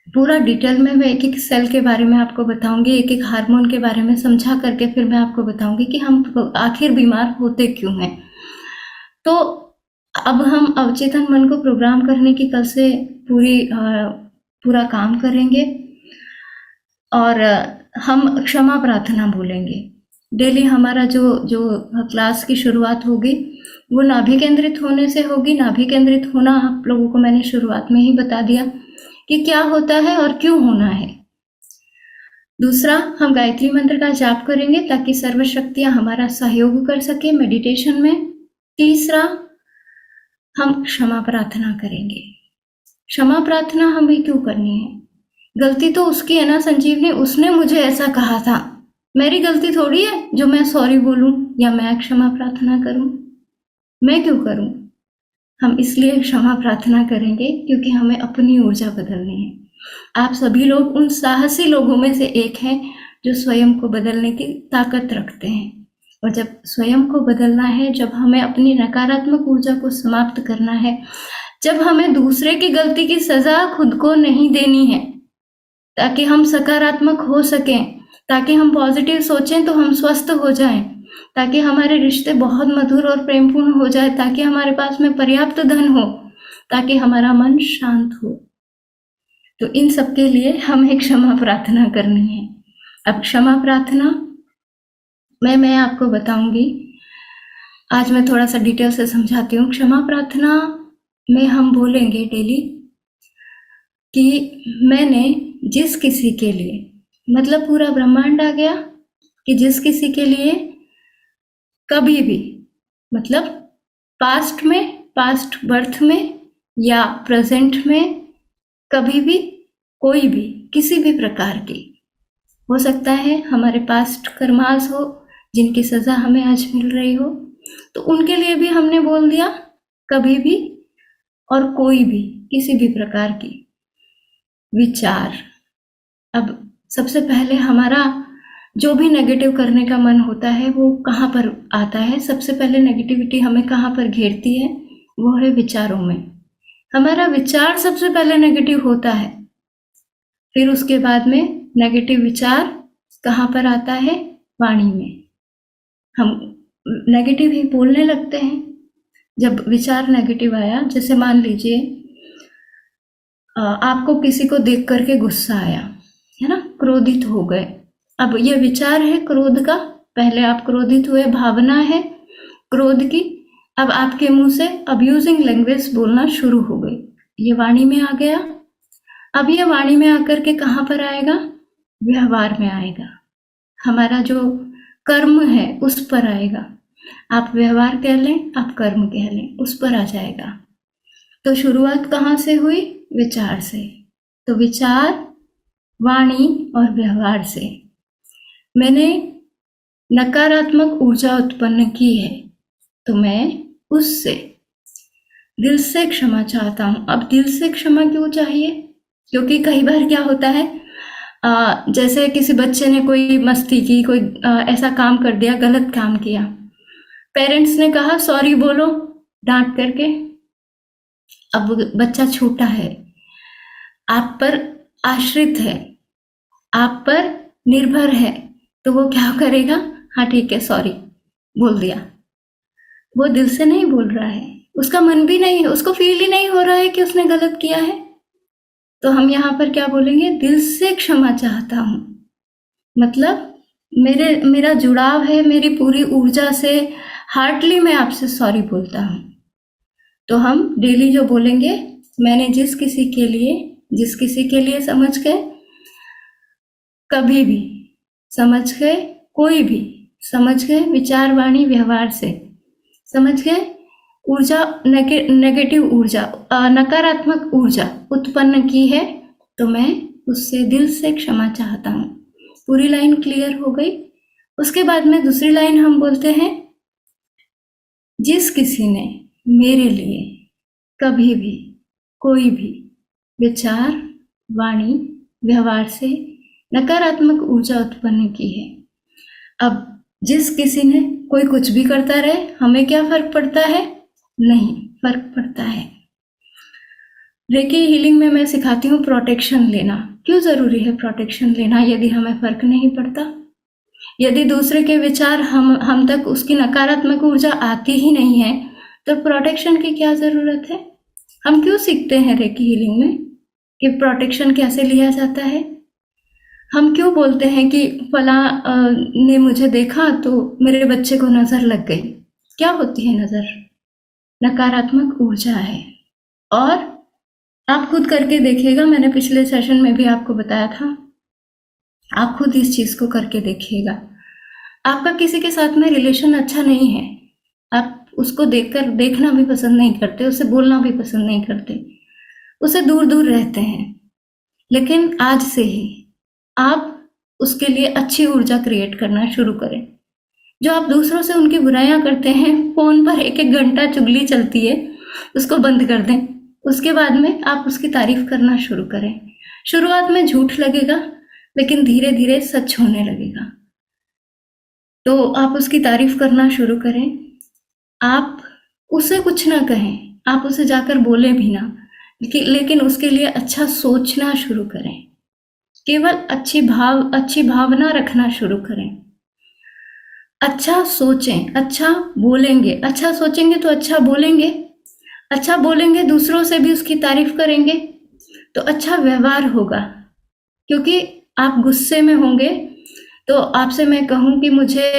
Speaker 1: पूरा डिटेल में मैं एक एक सेल के बारे में आपको बताऊंगी, एक एक हार्मोन के बारे में समझा करके फिर मैं आपको बताऊंगी कि हम आखिर बीमार होते क्यों हैं। तो अब हम अवचेतन मन को प्रोग्राम करने की कल से पूरा काम करेंगे और हम क्षमा प्रार्थना बोलेंगे। डेली हमारा जो क्लास की शुरुआत होगी वो नाभि केंद्रित होने से होगी। नाभि केंद्रित होना आप लोगों को मैंने शुरुआत में ही बता दिया कि क्या होता है और क्यों होना है। दूसरा, हम गायत्री मंत्र का जाप करेंगे ताकि सर्वशक्तियां हमारा सहयोग कर सके मेडिटेशन में। तीसरा, हम क्षमा प्रार्थना करेंगे। क्षमा प्रार्थना हमें क्यों करनी है? गलती तो उसकी है ना संजीवनी, उसने मुझे ऐसा कहा था, मेरी गलती थोड़ी है जो मैं सॉरी बोलूं या मैं क्षमा प्रार्थना करूं। मैं क्यों करूं? हम इसलिए क्षमा प्रार्थना करेंगे क्योंकि हमें अपनी ऊर्जा बदलनी है। आप सभी लोग उन साहसी लोगों में से एक हैं जो स्वयं को बदलने की ताकत रखते हैं। और जब स्वयं को बदलना है, जब हमें अपनी नकारात्मक ऊर्जा को समाप्त करना है, जब हमें दूसरे की गलती की सजा खुद को नहीं देनी है ताकि हम सकारात्मक हो सकें, ताकि हम पॉजिटिव सोचें तो हम स्वस्थ हो जाएं, ताकि हमारे रिश्ते बहुत मधुर और प्रेमपूर्ण हो जाए, ताकि हमारे पास में पर्याप्त धन हो, ताकि हमारा मन शांत हो। तो इन सब के लिए हमें क्षमा प्रार्थना करनी है। अब क्षमा प्रार्थना मैं आपको बताऊंगी। आज मैं थोड़ा सा डिटेल से समझाती हूँ। क्षमा प्रार्थना में हम बोलेंगे डेली कि मैंने जिस किसी के लिए, मतलब पूरा ब्रह्मांड आ गया कि जिस किसी के लिए कभी भी, मतलब पास्ट में, पास्ट बर्थ में या प्रेजेंट में, कभी भी कोई भी किसी भी प्रकार की, हो सकता है हमारे पास्ट कर्मास हो जिनकी सजा हमें आज मिल रही हो, तो उनके लिए भी हमने बोल दिया कभी भी और कोई भी किसी भी प्रकार की विचार। अब सबसे पहले हमारा जो भी नेगेटिव करने का मन होता है वो कहाँ पर आता है? सबसे पहले नेगेटिविटी हमें कहाँ पर घेरती है? वो है विचारों में। हमारा विचार सबसे पहले नेगेटिव होता है, फिर उसके बाद में नेगेटिव विचार कहाँ पर आता है? वाणी में। हम नेगेटिव ही बोलने लगते हैं। जब विचार नेगेटिव आया, जैसे मान लीजिए आपको किसी को देख करके गुस्सा आया, है ना, क्रोधित हो गए। अब ये विचार है क्रोध का, पहले आप क्रोधित हुए, भावना है क्रोध की। अब आपके मुंह से अब्यूजिंग लैंग्वेज बोलना शुरू हो गई, ये वाणी में आ गया। अब ये वाणी में आकर के कहाँ पर आएगा? व्यवहार में आएगा। हमारा जो कर्म है उस पर आएगा। आप व्यवहार कह लें, आप कर्म कह लें, उस पर आ जाएगा। तो शुरुआत कहाँ से हुई? विचार से। तो विचार, वाणी और व्यवहार से मैंने नकारात्मक ऊर्जा उत्पन्न की है, तो मैं उससे दिल से क्षमा चाहता हूं। अब दिल से क्षमा क्यों चाहिए? क्योंकि कई बार क्या होता है, जैसे किसी बच्चे ने कोई मस्ती की, कोई ऐसा काम कर दिया, गलत काम किया, पेरेंट्स ने कहा सॉरी बोलो डांट करके। अब बच्चा छोटा है, आप पर आश्रित है, आप पर निर्भर है, तो वो क्या करेगा? हाँ ठीक है सॉरी बोल दिया। वो दिल से नहीं बोल रहा है, उसका मन भी नहीं है, उसको फील ही नहीं हो रहा है कि उसने गलत किया है। तो हम यहाँ पर क्या बोलेंगे? दिल से क्षमा चाहता हूँ। मतलब मेरा जुड़ाव है मेरी पूरी ऊर्जा से, हार्टली मैं आपसे सॉरी बोलता हूँ। तो हम डेली जो बोलेंगे, मैंने जिस किसी के लिए समझ गए, कभी भी समझ गए, कोई भी समझ गए, विचार वाणी व्यवहार से समझ गए, ऊर्जा नेगेटिव ऊर्जा, नकारात्मक ऊर्जा उत्पन्न की है, तो मैं उससे दिल से क्षमा चाहता हूँ। पूरी लाइन क्लियर हो गई। उसके बाद में दूसरी लाइन हम बोलते हैं, जिस किसी ने मेरे लिए कभी भी कोई भी विचार वाणी व्यवहार से नकारात्मक ऊर्जा उत्पन्न की है। अब जिस किसी ने, कोई कुछ भी करता रहे, हमें क्या फर्क पड़ता है? नहीं फर्क पड़ता है। रेकी हीलिंग में मैं सिखाती हूँ प्रोटेक्शन लेना। क्यों जरूरी है प्रोटेक्शन लेना यदि हमें फर्क नहीं पड़ता? यदि दूसरे के विचार हम तक उसकी नकारात्मक ऊर्जा आती ही नहीं है, तो प्रोटेक्शन की क्या जरूरत है? हम क्यों सीखते हैं रेकी हीलिंग में कि प्रोटेक्शन कैसे लिया जाता है? हम क्यों बोलते हैं कि फला ने मुझे देखा तो मेरे बच्चे को नजर लग गई? क्या होती है नजर? नकारात्मक ऊर्जा है। और आप खुद करके देखिएगा, मैंने पिछले सेशन में भी आपको बताया था, आप खुद इस चीज को करके देखिएगा। आपका किसी के साथ में रिलेशन अच्छा नहीं है, आप उसको देखना भी पसंद नहीं करते, उससे बोलना भी पसंद नहीं करते, उससे दूर दूर रहते हैं, लेकिन आज से ही आप उसके लिए अच्छी ऊर्जा क्रिएट करना शुरू करें। जो आप दूसरों से उनकी बुराइयां करते हैं, फोन पर एक घंटा चुगली चलती है, उसको बंद कर दें। उसके बाद में आप उसकी तारीफ करना शुरू करें। शुरुआत में झूठ लगेगा, लेकिन धीरे धीरे सच होने लगेगा। तो आप उसकी तारीफ करना शुरू करें। आप उसे कुछ ना कहें, आप उसे जाकर बोले भी ना, लेकिन उसके लिए अच्छा सोचना शुरू करें। केवल अच्छी भावना रखना शुरू करें। अच्छा सोचें, अच्छा बोलेंगे, अच्छा सोचेंगे तो अच्छा बोलेंगे, अच्छा बोलेंगे दूसरों से भी उसकी तारीफ करेंगे तो अच्छा व्यवहार होगा। क्योंकि आप गुस्से में होंगे तो आपसे मैं कहूं कि मुझे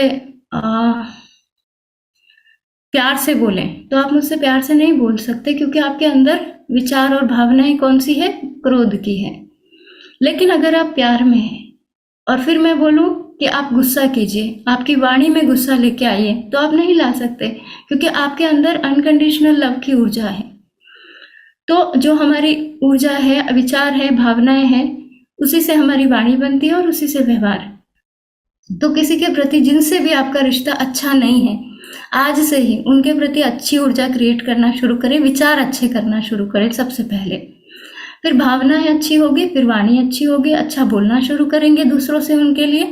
Speaker 1: प्यार से बोलें, तो आप मुझसे प्यार से नहीं बोल सकते, क्योंकि आपके अंदर विचार और भावनाएं कौन सी है? क्रोध की है। लेकिन अगर आप प्यार में हैं और फिर मैं बोलूं कि आप गुस्सा कीजिए, आपकी वाणी में गुस्सा लेके आइए, तो आप नहीं ला सकते, क्योंकि आपके अंदर अनकंडीशनल लव की ऊर्जा है। तो जो हमारी ऊर्जा है, विचार है, भावनाएं हैं, उसी से हमारी वाणी बनती है और उसी से व्यवहार। तो किसी के प्रति जिनसे भी आपका रिश्ता अच्छा नहीं है, आज से ही उनके प्रति अच्छी ऊर्जा क्रिएट करना शुरू करें, विचार अच्छे करना शुरू करें सबसे पहले। फिर भावनाएं अच्छी होगी, फिर वाणी अच्छी होगी, अच्छा बोलना शुरू करेंगे दूसरों से उनके लिए,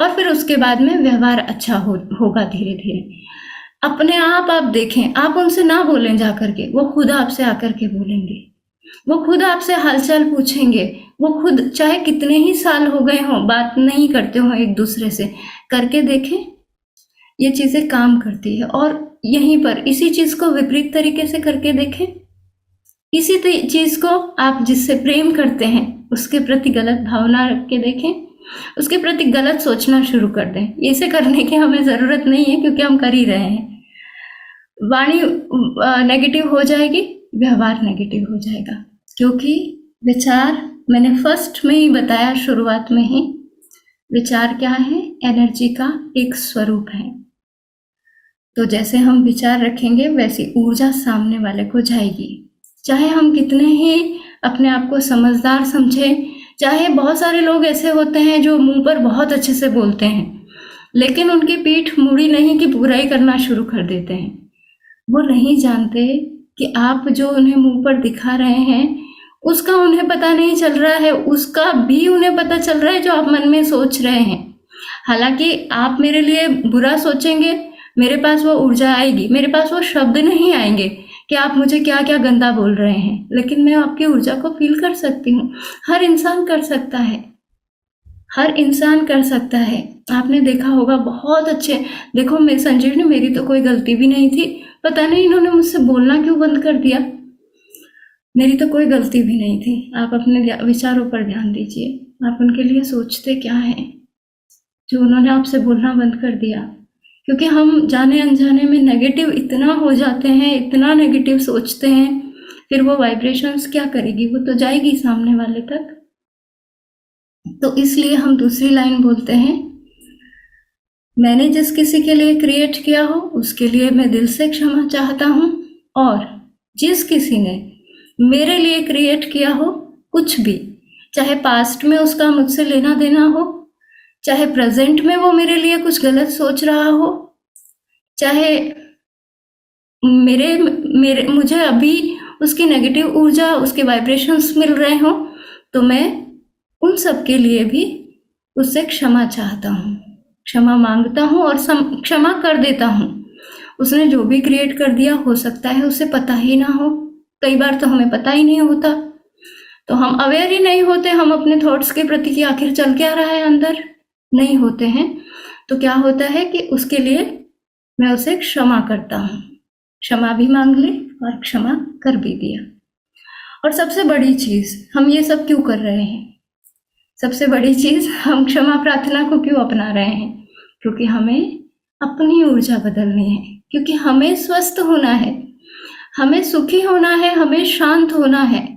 Speaker 1: और फिर उसके बाद में व्यवहार अच्छा होगा धीरे धीरे। अपने आप देखें, आप उनसे ना बोलें जाकर के, वो खुद आपसे आकर के बोलेंगे, वो खुद आपसे हालचाल पूछेंगे, वो खुद, चाहे कितने ही साल हो गए हों बात नहीं करते हो एक दूसरे से, करके देखें, ये चीजें काम करती है। और यहीं पर इसी चीज को विपरीत तरीके से करके देखें। इसी चीज को आप जिससे प्रेम करते हैं उसके प्रति गलत भावना रख के देखें, उसके प्रति गलत सोचना शुरू कर दें। इसे करने की हमें जरूरत नहीं है, क्योंकि हम कर ही रहे हैं। वाणी नेगेटिव हो जाएगी, व्यवहार नेगेटिव हो जाएगा, क्योंकि विचार, मैंने फर्स्ट में ही बताया, शुरुआत में ही, विचार क्या है? एनर्जी का एक स्वरूप है। तो जैसे हम विचार रखेंगे वैसी ऊर्जा सामने वाले को जाएगी। चाहे हम कितने ही अपने आप को समझदार समझें, चाहे बहुत सारे लोग ऐसे होते हैं जो मुंह पर बहुत अच्छे से बोलते हैं, लेकिन उनकी पीठ मुड़ी नहीं कि बुराई करना शुरू कर देते हैं। वो नहीं जानते कि आप जो उन्हें मुंह पर दिखा रहे हैं उसका उन्हें पता नहीं चल रहा है, उसका भी उन्हें पता चल रहा है जो आप मन में सोच रहे हैं। हालांकि आप मेरे लिए बुरा सोचेंगे मेरे पास वो ऊर्जा आएगी, मेरे पास वो शब्द नहीं आएंगे कि आप मुझे क्या क्या गंदा बोल रहे हैं, लेकिन मैं आपकी ऊर्जा को फील कर सकती हूँ। हर इंसान कर सकता है, हर इंसान कर सकता है। आपने देखा होगा बहुत अच्छे, देखो मैं संजीवनी, मेरी तो कोई गलती भी नहीं थी, पता नहीं इन्होंने मुझसे बोलना क्यों बंद कर दिया। मेरी तो कोई गलती भी नहीं थी। आप अपने विचारों पर ध्यान दीजिए, आप उनके लिए सोचते क्या हैं जो उन्होंने आपसे बोलना बंद कर दिया। क्योंकि हम जाने अनजाने में नेगेटिव इतना हो जाते हैं, इतना नेगेटिव सोचते हैं, फिर वो वाइब्रेशंस क्या करेगी, वो तो जाएगी सामने वाले तक। तो इसलिए हम दूसरी लाइन बोलते हैं, मैंने जिस किसी के लिए क्रिएट किया हो उसके लिए मैं दिल से क्षमा चाहता हूँ, और जिस किसी ने मेरे लिए क्रिएट किया हो कुछ भी, चाहे पास्ट में उसका मुझसे लेना देना हो, चाहे प्रेजेंट में वो मेरे लिए कुछ गलत सोच रहा हो, चाहे मुझे अभी उसकी नेगेटिव ऊर्जा, उसके वाइब्रेशंस मिल रहे हो, तो मैं उन सब के लिए भी उससे क्षमा चाहता हूँ, क्षमा मांगता हूँ और क्षमा कर देता हूँ। उसने जो भी क्रिएट कर दिया, हो सकता है उसे पता ही ना हो, कई बार तो हमें पता ही नहीं होता, तो हम अवेयर ही नहीं होते हम अपने थॉट्स के प्रति कि आखिर चल क्या रहा है अंदर, नहीं होते हैं। तो क्या होता है कि उसके लिए मैं उसे क्षमा करता हूँ, क्षमा भी मांग ली और क्षमा कर भी दिया। और सबसे बड़ी चीज, हम ये सब क्यों कर रहे हैं? सबसे बड़ी चीज, हम क्षमा प्रार्थना को क्यों अपना रहे हैं? क्योंकि हमें अपनी ऊर्जा बदलनी है, क्योंकि हमें स्वस्थ होना है, हमें सुखी होना है, हमें शांत होना है,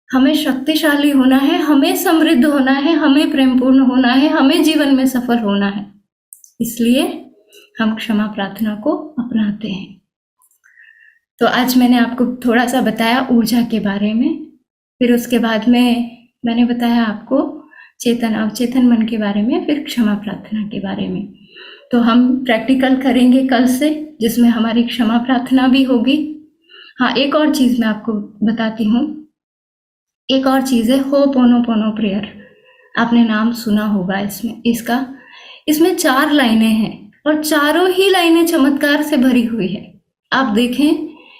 Speaker 1: हमें शक्तिशाली होना है, हमें समृद्ध होना है, हमें प्रेमपूर्ण होना है, हमें जीवन में सफल होना है। इसलिए हम क्षमा प्रार्थना को अपनाते हैं। तो आज मैंने आपको थोड़ा सा बताया ऊर्जा के बारे में, फिर उसके बाद में मैंने बताया आपको चेतन अवचेतन मन के बारे में, फिर क्षमा प्रार्थना के बारे में। तो हम प्रैक्टिकल करेंगे कल से, जिसमें हमारी क्षमा प्रार्थना भी होगी। हाँ, एक और चीज मैं आपको बताती हूँ, एक और चीज है होपोनोपोनो प्रेयर। आपने नाम सुना होगा इसमें 4 लाइनें हैं और चारों ही लाइनें चमत्कार से भरी हुई है। आप देखें,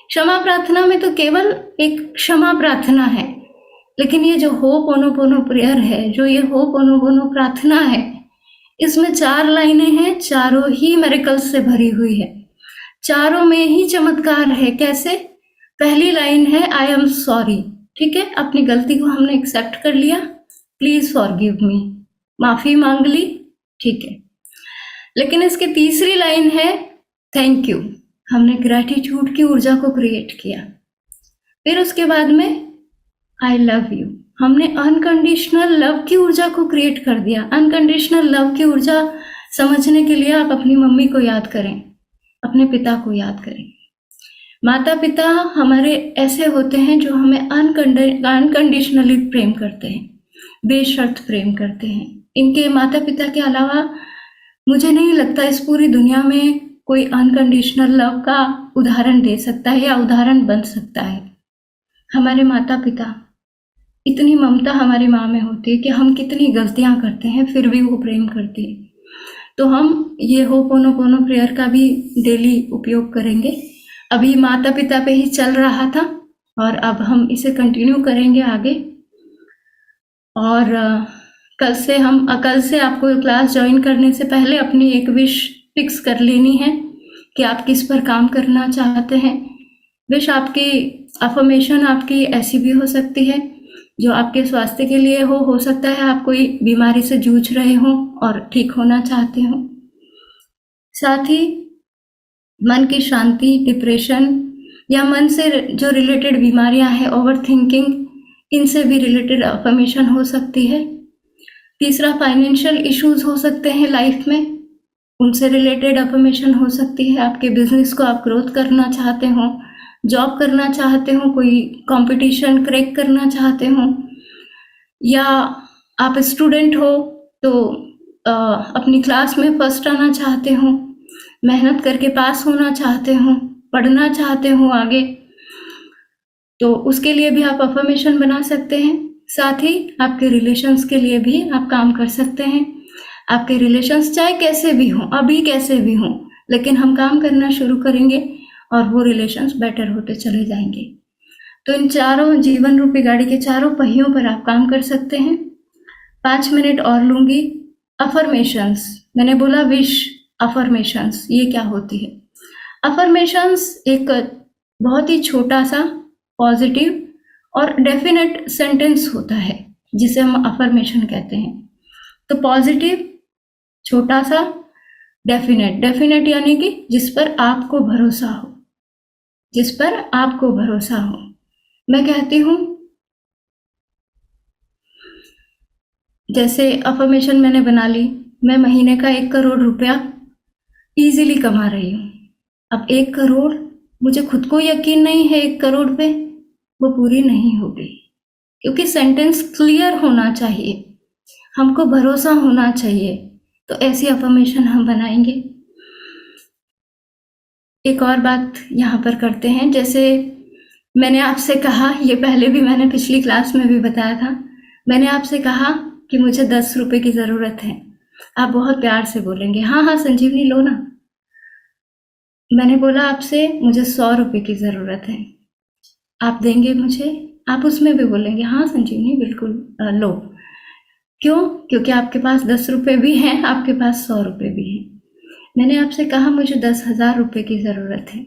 Speaker 1: क्षमा प्रार्थना में तो केवल एक क्षमा प्रार्थना है, लेकिन ये जो होपोनोपोनो प्रेयर है, जो ये होपोनोपोनो प्रार्थना है, इसमें 4 लाइनें हैं, चारों ही मिरेकल्स से भरी हुई है, चारों में ही चमत्कार है। कैसे? पहली लाइन है आई एम सॉरी, ठीक है, अपनी गलती को हमने एक्सेप्ट कर लिया, प्लीज फॉरगिव मी, माफी मांग ली, ठीक है। लेकिन इसकी तीसरी लाइन है थैंक यू, हमने ग्रैटिट्यूड की ऊर्जा को क्रिएट किया। फिर उसके बाद में आई लव यू, हमने अनकंडीशनल लव की ऊर्जा को क्रिएट कर दिया। अनकंडीशनल लव की ऊर्जा समझने के लिए आप अपनी मम्मी को याद करें, अपने पिता को याद करें। माता पिता हमारे ऐसे होते हैं जो हमें अनकंडीशनली प्रेम करते हैं, बेशर्त प्रेम करते हैं। इनके माता पिता के अलावा मुझे नहीं लगता इस पूरी दुनिया में कोई अनकंडीशनल लव का उदाहरण दे सकता है या उदाहरण बन सकता है। हमारे माता पिता, इतनी ममता हमारी माँ में होती है कि हम कितनी गलतियां करते हैं फिर भी वो प्रेम करती है। तो हम ये होपोनोपोनो प्रेयर का भी डेली उपयोग करेंगे। अभी माता पिता पे ही चल रहा था और अब हम इसे कंटिन्यू करेंगे आगे। और कल से आपको क्लास ज्वाइन करने से पहले अपनी एक विश फिक्स कर लेनी है कि आप किस पर काम करना चाहते हैं। विश आपकी, अफर्मेशन आपकी ऐसी भी हो सकती है जो आपके स्वास्थ्य के लिए हो सकता है आप कोई बीमारी से जूझ रहे हो और ठीक होना चाहते हो। साथ ही मन की शांति, डिप्रेशन या मन से जो रिलेटेड बीमारियां हैं, ओवर थिंकिंग, इनसे भी रिलेटेड अफर्मेशन हो सकती है। तीसरा, फाइनेंशियल इश्यूज हो सकते हैं लाइफ में, उनसे रिलेटेड अफर्मेशन हो सकती है। आपके बिजनेस को आप ग्रोथ करना चाहते हो, जॉब करना चाहते हो, कोई कंपटीशन क्रैक करना चाहते हो, या आप स्टूडेंट हो तो अपनी क्लास में फर्स्ट आना चाहते हो, मेहनत करके पास होना चाहते हो, पढ़ना चाहते हो आगे, तो उसके लिए भी आप अफर्मेशन बना सकते हैं। साथ ही आपके रिलेशंस के लिए भी आप काम कर सकते हैं। आपके रिलेशंस चाहे कैसे भी हो, अभी कैसे भी हो, लेकिन हम काम करना शुरू करेंगे और वो रिलेशंस बेटर होते चले जाएंगे। तो इन चारों जीवन रूपी गाड़ी के चारों पहियों पर आप काम कर सकते हैं। 5 मिनट और लूंगी। अफर्मेशंस, मैंने बोला विश, अफर्मेशंस ये क्या होती है? अफर्मेशंस एक बहुत ही छोटा सा पॉजिटिव और डेफिनेट सेंटेंस होता है जिसे हम अफर्मेशन कहते हैं। तो पॉजिटिव, छोटा सा, डेफिनेट, डेफिनेट यानी कि जिस पर आपको भरोसा हो, जिस पर आपको भरोसा हो। मैं कहती हूँ, जैसे अफर्मेशन मैंने बना ली, मैं महीने का 1 करोड़ रुपया इजीली कमा रही हूँ। अब 1 करोड़, मुझे खुद को यकीन नहीं है 1 करोड़ पे वो पूरी नहीं होगी, क्योंकि सेंटेंस क्लियर होना चाहिए, हमको भरोसा होना चाहिए। तो ऐसी अफर्मेशन हम बनाएंगे। एक और बात यहाँ पर करते हैं, जैसे मैंने आपसे कहा, ये पहले भी मैंने पिछली क्लास में भी बताया था, मैंने आपसे कहा कि मुझे 10 रुपए की ज़रूरत है। आप बहुत प्यार से बोलेंगे, हाँ हाँ संजीवनी लो ना। मैंने बोला आपसे मुझे 100 रुपए की ज़रूरत है, आप देंगे मुझे? आप उसमें भी बोलेंगे हाँ संजीवनी बिल्कुल लो। क्यों? क्योंकि आपके पास 10 रुपए भी हैं, आपके पास 100 रुपए भी हैं। मैंने आपसे कहा मुझे 10,000 रुपए की ज़रूरत है।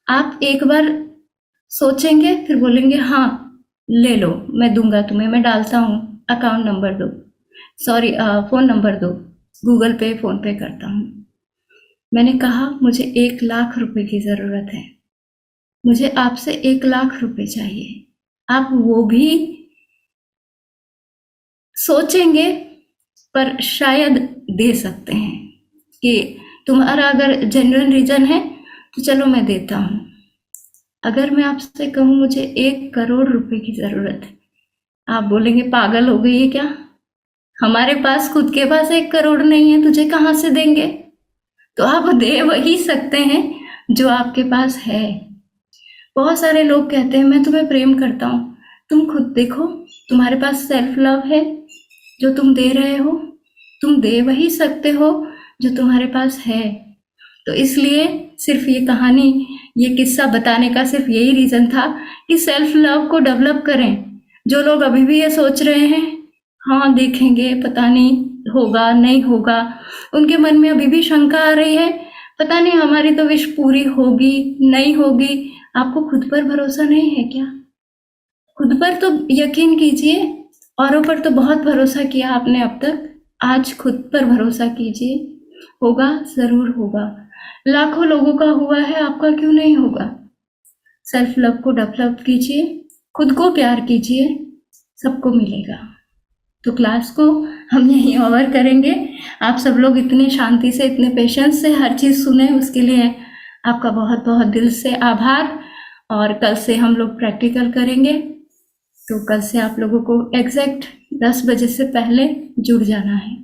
Speaker 1: आप एक बार सोचेंगे, फिर बोलेंगे हाँ ले लो, मैं दूंगा तुम्हें, मैं डालता हूँ, अकाउंट नंबर दो, सॉरी फ़ोन नंबर दो, गूगल पे, फ़ोन पे करता हूँ। मैंने कहा मुझे 1 लाख रुपए की ज़रूरत है, मुझे आपसे 1 लाख रुपए चाहिए। आप वो भी सोचेंगे, पर शायद दे सकते हैं कि तुम्हारा अगर जेन्युइन रीजन है तो चलो मैं देता हूँ। अगर मैं आपसे कहूँ मुझे 1 करोड़ रुपए की ज़रूरत है, आप बोलेंगे पागल हो गई है क्या? हमारे पास खुद के पास 1 करोड़ नहीं है, तुझे कहाँ से देंगे? तो आप दे वही सकते हैं जो आपके पास है। बहुत सारे लोग कहते हैं मैं तुम्हें प्रेम करता हूँ, तुम खुद देखो, तुम्हारे पास सेल्फ लव है जो तुम दे रहे हो, तुम दे वही सकते हो जो तुम्हारे पास है। तो इसलिए सिर्फ ये कहानी, ये किस्सा बताने का सिर्फ यही रीज़न था कि सेल्फ लव को डेवलप करें। जो लोग अभी भी ये सोच रहे हैं हाँ देखेंगे, पता नहीं होगा नहीं होगा, उनके मन में अभी भी शंका आ रही है, पता नहीं हमारी तो विश पूरी होगी नहीं होगी। आपको खुद पर भरोसा नहीं है क्या? खुद पर तो यकीन कीजिए, औरों पर तो बहुत भरोसा किया आपने अब तक, आज खुद पर भरोसा कीजिए, होगा ज़रूर होगा। लाखों लोगों का हुआ है, आपका क्यों नहीं होगा? सेल्फ लव को डेवलप कीजिए, खुद को प्यार कीजिए, सबको मिलेगा। तो क्लास को हम यहीं ओवर करेंगे। आप सब लोग इतने शांति से, इतने पेशेंस से हर चीज़ सुने, उसके लिए आपका बहुत बहुत दिल से आभार। और कल से हम लोग प्रैक्टिकल करेंगे, तो कल से आप लोगों को एग्जैक्ट 10 बजे से पहले जुड़ जाना है,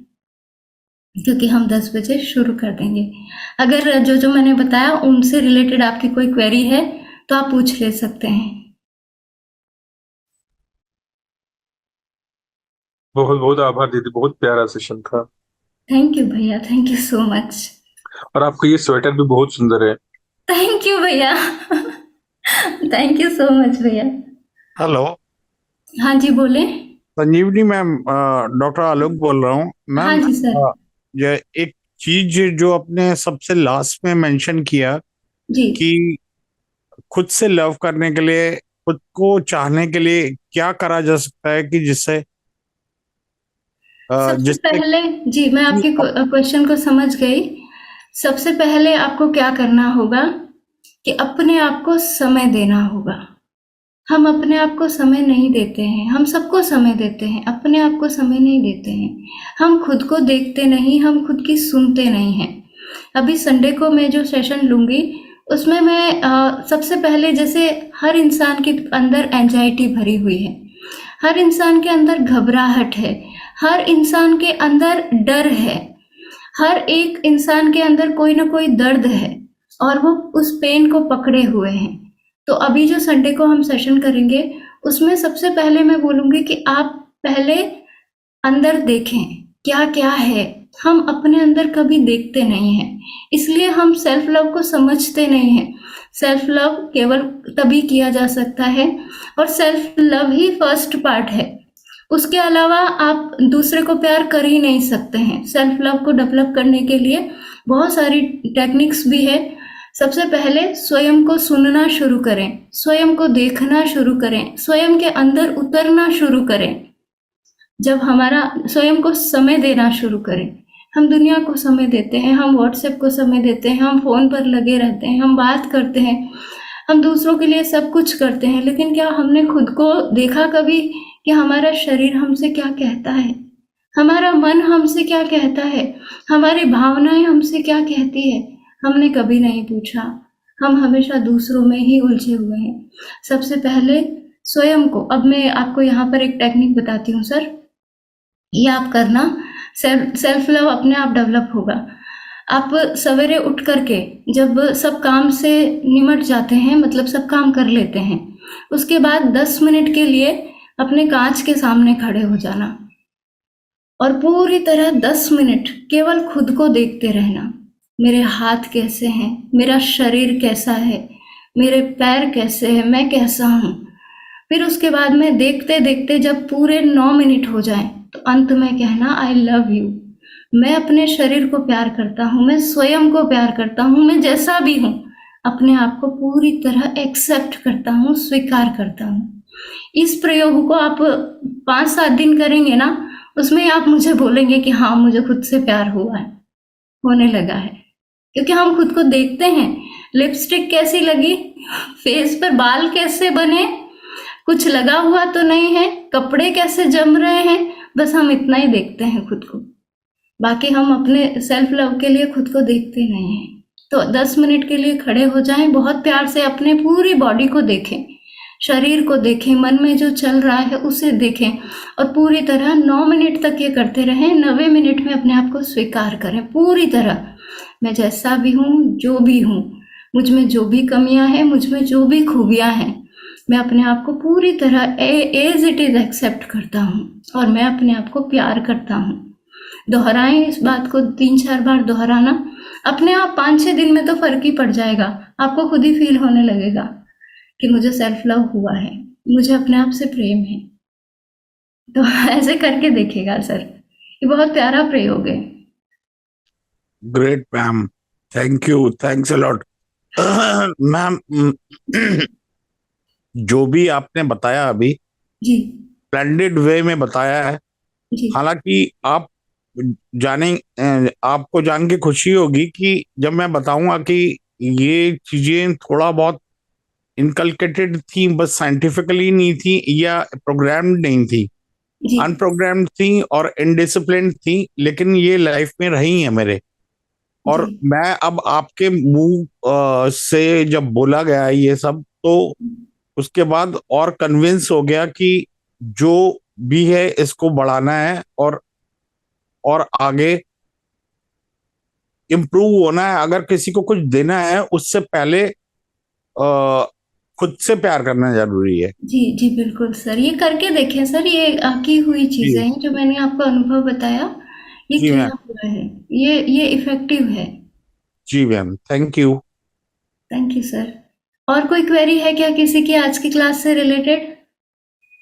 Speaker 1: क्योंकि हम 10 बजे शुरू कर देंगे। अगर जो जो मैंने बताया उनसे रिलेटेड आपकी कोई क्वेरी है तो आप पूछ ले सकते हैं।
Speaker 2: बहुत बहुत आभार दीदी, बहुत प्यारा सेशन था।
Speaker 1: थैंक यू भैया, थैंक यू सो मच।
Speaker 2: और आपका ये स्वेटर भी बहुत सुंदर है।
Speaker 1: थैंक यू भैया। थैंक यू सो मच भैया।
Speaker 3: हेलो
Speaker 1: हाँ जी बोले।
Speaker 3: संजीवनी मैम, डॉक्टर आलोक बोल रहा हूँ
Speaker 1: हाँ
Speaker 3: मैम।
Speaker 1: जी सर।
Speaker 3: ये एक चीज जो आपने सबसे लास्ट में मेंशन किया
Speaker 1: जी।
Speaker 3: कि खुद से लव करने के लिए, खुद को चाहने के लिए क्या करा जा सकता है कि जिससे
Speaker 1: सबसे
Speaker 3: जिससे
Speaker 1: पहले, जी मैं
Speaker 3: कि
Speaker 1: आपके क्वेश्चन को समझ गई। सबसे पहले आपको क्या करना होगा कि अपने आप को समय देना होगा। हम अपने आप को समय नहीं देते हैं, हम सबको समय देते हैं, अपने आप को समय नहीं देते हैं। हम खुद को देखते नहीं, हम खुद की सुनते नहीं हैं। अभी संडे को मैं जो सेशन लूँगी उसमें मैं सबसे पहले, जैसे हर इंसान के अंदर एंजाइटी भरी हुई है, हर इंसान के अंदर घबराहट है, हर इंसान के अंदर डर है, हर एक इंसान के अंदर कोई ना कोई दर्द है और वो उस पेन को पकड़े हुए हैं। तो अभी जो संडे को हम सेशन करेंगे उसमें सबसे पहले मैं बोलूँगी कि आप पहले अंदर देखें क्या क्या है, हम अपने अंदर कभी देखते नहीं हैं, इसलिए हम सेल्फ लव को समझते नहीं हैं। सेल्फ लव केवल तभी किया जा सकता है, और सेल्फ लव ही फर्स्ट पार्ट है। उसके अलावा आप दूसरे को प्यार कर ही नहीं सकते हैं। सेल्फ लव को डेवलप करने के लिए बहुत सारी टेक्निक्स भी है। सबसे पहले स्वयं को सुनना शुरू करें, स्वयं को देखना शुरू करें, स्वयं के अंदर उतरना शुरू करें। जब हमारा स्वयं को समय देना शुरू करें, हम दुनिया को समय देते हैं, हम व्हाट्सएप को समय देते हैं, हम फोन पर लगे रहते हैं, हम बात करते हैं, हम दूसरों के लिए सब कुछ करते हैं, लेकिन क्या हमने खुद को देखा कभी कि हमारा शरीर हमसे क्या कहता है, हमारा मन हमसे क्या कहता है, हमारी भावनाएं हमसे क्या कहती है? हमने कभी नहीं पूछा। हम हमेशा दूसरों में ही उलझे हुए हैं। सबसे पहले स्वयं को, अब मैं आपको यहाँ पर एक टेक्निक बताती हूँ सर, ये आप करना, सेल्फ लव अपने आप डेवलप होगा। आप सवेरे उठ करके जब सब काम से निमट जाते हैं, मतलब सब काम कर लेते हैं, उसके बाद 10 मिनट के लिए अपने कांच के सामने खड़े हो जाना और पूरी तरह 10 मिनट केवल खुद को देखते रहना। मेरे हाथ कैसे हैं, मेरा शरीर कैसा है, मेरे पैर कैसे हैं, मैं कैसा हूँ। फिर उसके बाद में देखते देखते जब पूरे 9 मिनट हो जाएं, तो अंत में कहना आई लव यू। मैं अपने शरीर को प्यार करता हूँ, मैं स्वयं को प्यार करता हूँ, मैं जैसा भी हूँ अपने आप को पूरी तरह एक्सेप्ट करता हूँ, स्वीकार करता हूँ। इस प्रयोग को आप 5-7 दिन करेंगे ना, उसमें आप मुझे बोलेंगे कि हाँ, मुझे खुद से प्यार हुआ है, होने लगा है। क्योंकि हम खुद को देखते हैं, लिपस्टिक कैसी लगी, फेस पर बाल कैसे बने, कुछ लगा हुआ तो नहीं है, कपड़े कैसे जम रहे हैं, बस हम इतना ही देखते हैं खुद को। बाकी हम अपने सेल्फ लव के लिए खुद को देखते नहीं हैं। तो 10 मिनट के लिए खड़े हो जाएं, बहुत प्यार से अपने पूरी बॉडी को देखें, शरीर को देखें, मन में जो चल रहा है उसे देखें, और पूरी तरह 9 मिनट तक ये करते रहें। 90 मिनट में अपने आप को स्वीकार करें पूरी तरह। मैं जैसा भी हूँ, जो भी हूँ, मुझ में जो भी कमियां हैं, मुझ में जो भी खूबियां हैं, मैं अपने आप को पूरी तरह एज इट इज एक्सेप्ट करता हूँ, और मैं अपने आप को प्यार करता हूँ। दोहराएं इस बात को, 3-4 बार दोहराना। अपने आप 5-6 दिन में तो फर्क ही पड़ जाएगा, आपको खुद ही फील होने लगेगा कि मुझे सेल्फ लव हुआ है, मुझे अपने आप से प्रेम है। तो ऐसे करके देखिएगा सर, ये बहुत प्यारा प्रयोग है।
Speaker 3: Great ma'am, thank you, thanks a lot ma'am. जो भी आपने बताया अभी
Speaker 1: जी
Speaker 3: स्प्लेंडेड वे में बताया है।
Speaker 1: जी
Speaker 3: हालांकि आप जाने आपको जान के खुशी होगी कि जब मैं बताऊंगा कि ये चीजें थोड़ा बहुत इनकलकेटेड थी, बस साइंटिफिकली नहीं थी या प्रोग्राम्ड नहीं थी,
Speaker 1: जी
Speaker 3: अनप्रोग्राम्ड थी और इनडिसिप्लिन थी, लेकिन ये लाइफ में रही है मेरे।
Speaker 1: जी
Speaker 3: और मैं अब आपके मुंह से जब बोला गया ये सब, तो उसके बाद और कन्विंस हो गया कि जो भी है इसको बढ़ाना है और आगे इम्प्रूव होना है। अगर किसी को कुछ देना है उससे पहले खुद से प्यार करना जरूरी है।
Speaker 1: जी जी बिल्कुल सर, ये करके देखें सर, ये की हुई चीजें
Speaker 3: जी
Speaker 1: हैं जो मैंने आपको अनुभव बताया, ये
Speaker 3: जी
Speaker 1: किया
Speaker 3: मैम,
Speaker 1: हुआ है, ये इफेक्टिव है।
Speaker 3: जी ma'am, thank you.
Speaker 1: Thank you sir. और कोई क्वेरी है क्या किसी की आज की क्लास से रिलेटेड?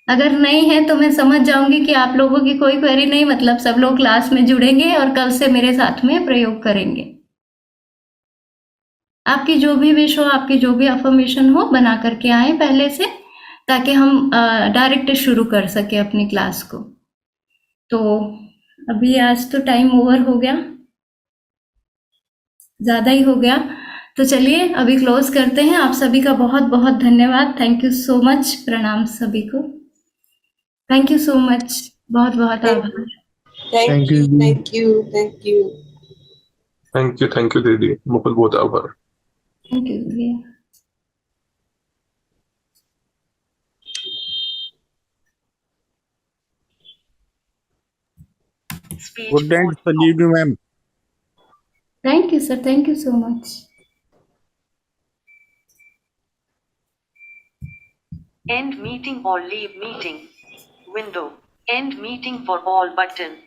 Speaker 1: अगर नहीं है तो मैं समझ जाऊंगी कि आप लोगों की कोई क्वेरी नहीं, मतलब सब लोग क्लास में जुड़ेंगे और कल से मेरे साथ में प्रयोग करेंगे। आपकी जो भी विश हो, आपकी जो भी अफर्मेशन हो, बना करके आए पहले से, ताकि हम डायरेक्ट शुरू कर सके अपनी क्लास को। तो अभी आज तो टाइम ओवर हो गया, ज़्यादा ही हो गया, तो चलिए अभी क्लोज करते हैं। आप सभी का बहुत बहुत धन्यवाद, थैंक यू सो मच, प्रणाम सभी को, थैंक यू सो मच, बहुत बहुत
Speaker 4: Thank
Speaker 1: आभार।
Speaker 3: थैंक
Speaker 4: thank
Speaker 3: यू
Speaker 4: you,
Speaker 3: जी।
Speaker 4: thank you, thank you.
Speaker 2: Thank you दीदी, बहुत बहुत आभार।
Speaker 1: थैंक यू भैया।
Speaker 3: Good night Sanjivani ma'am.
Speaker 1: Thank you sir, thank you so much.
Speaker 5: End meeting or leave meeting. Window. End meeting for all button.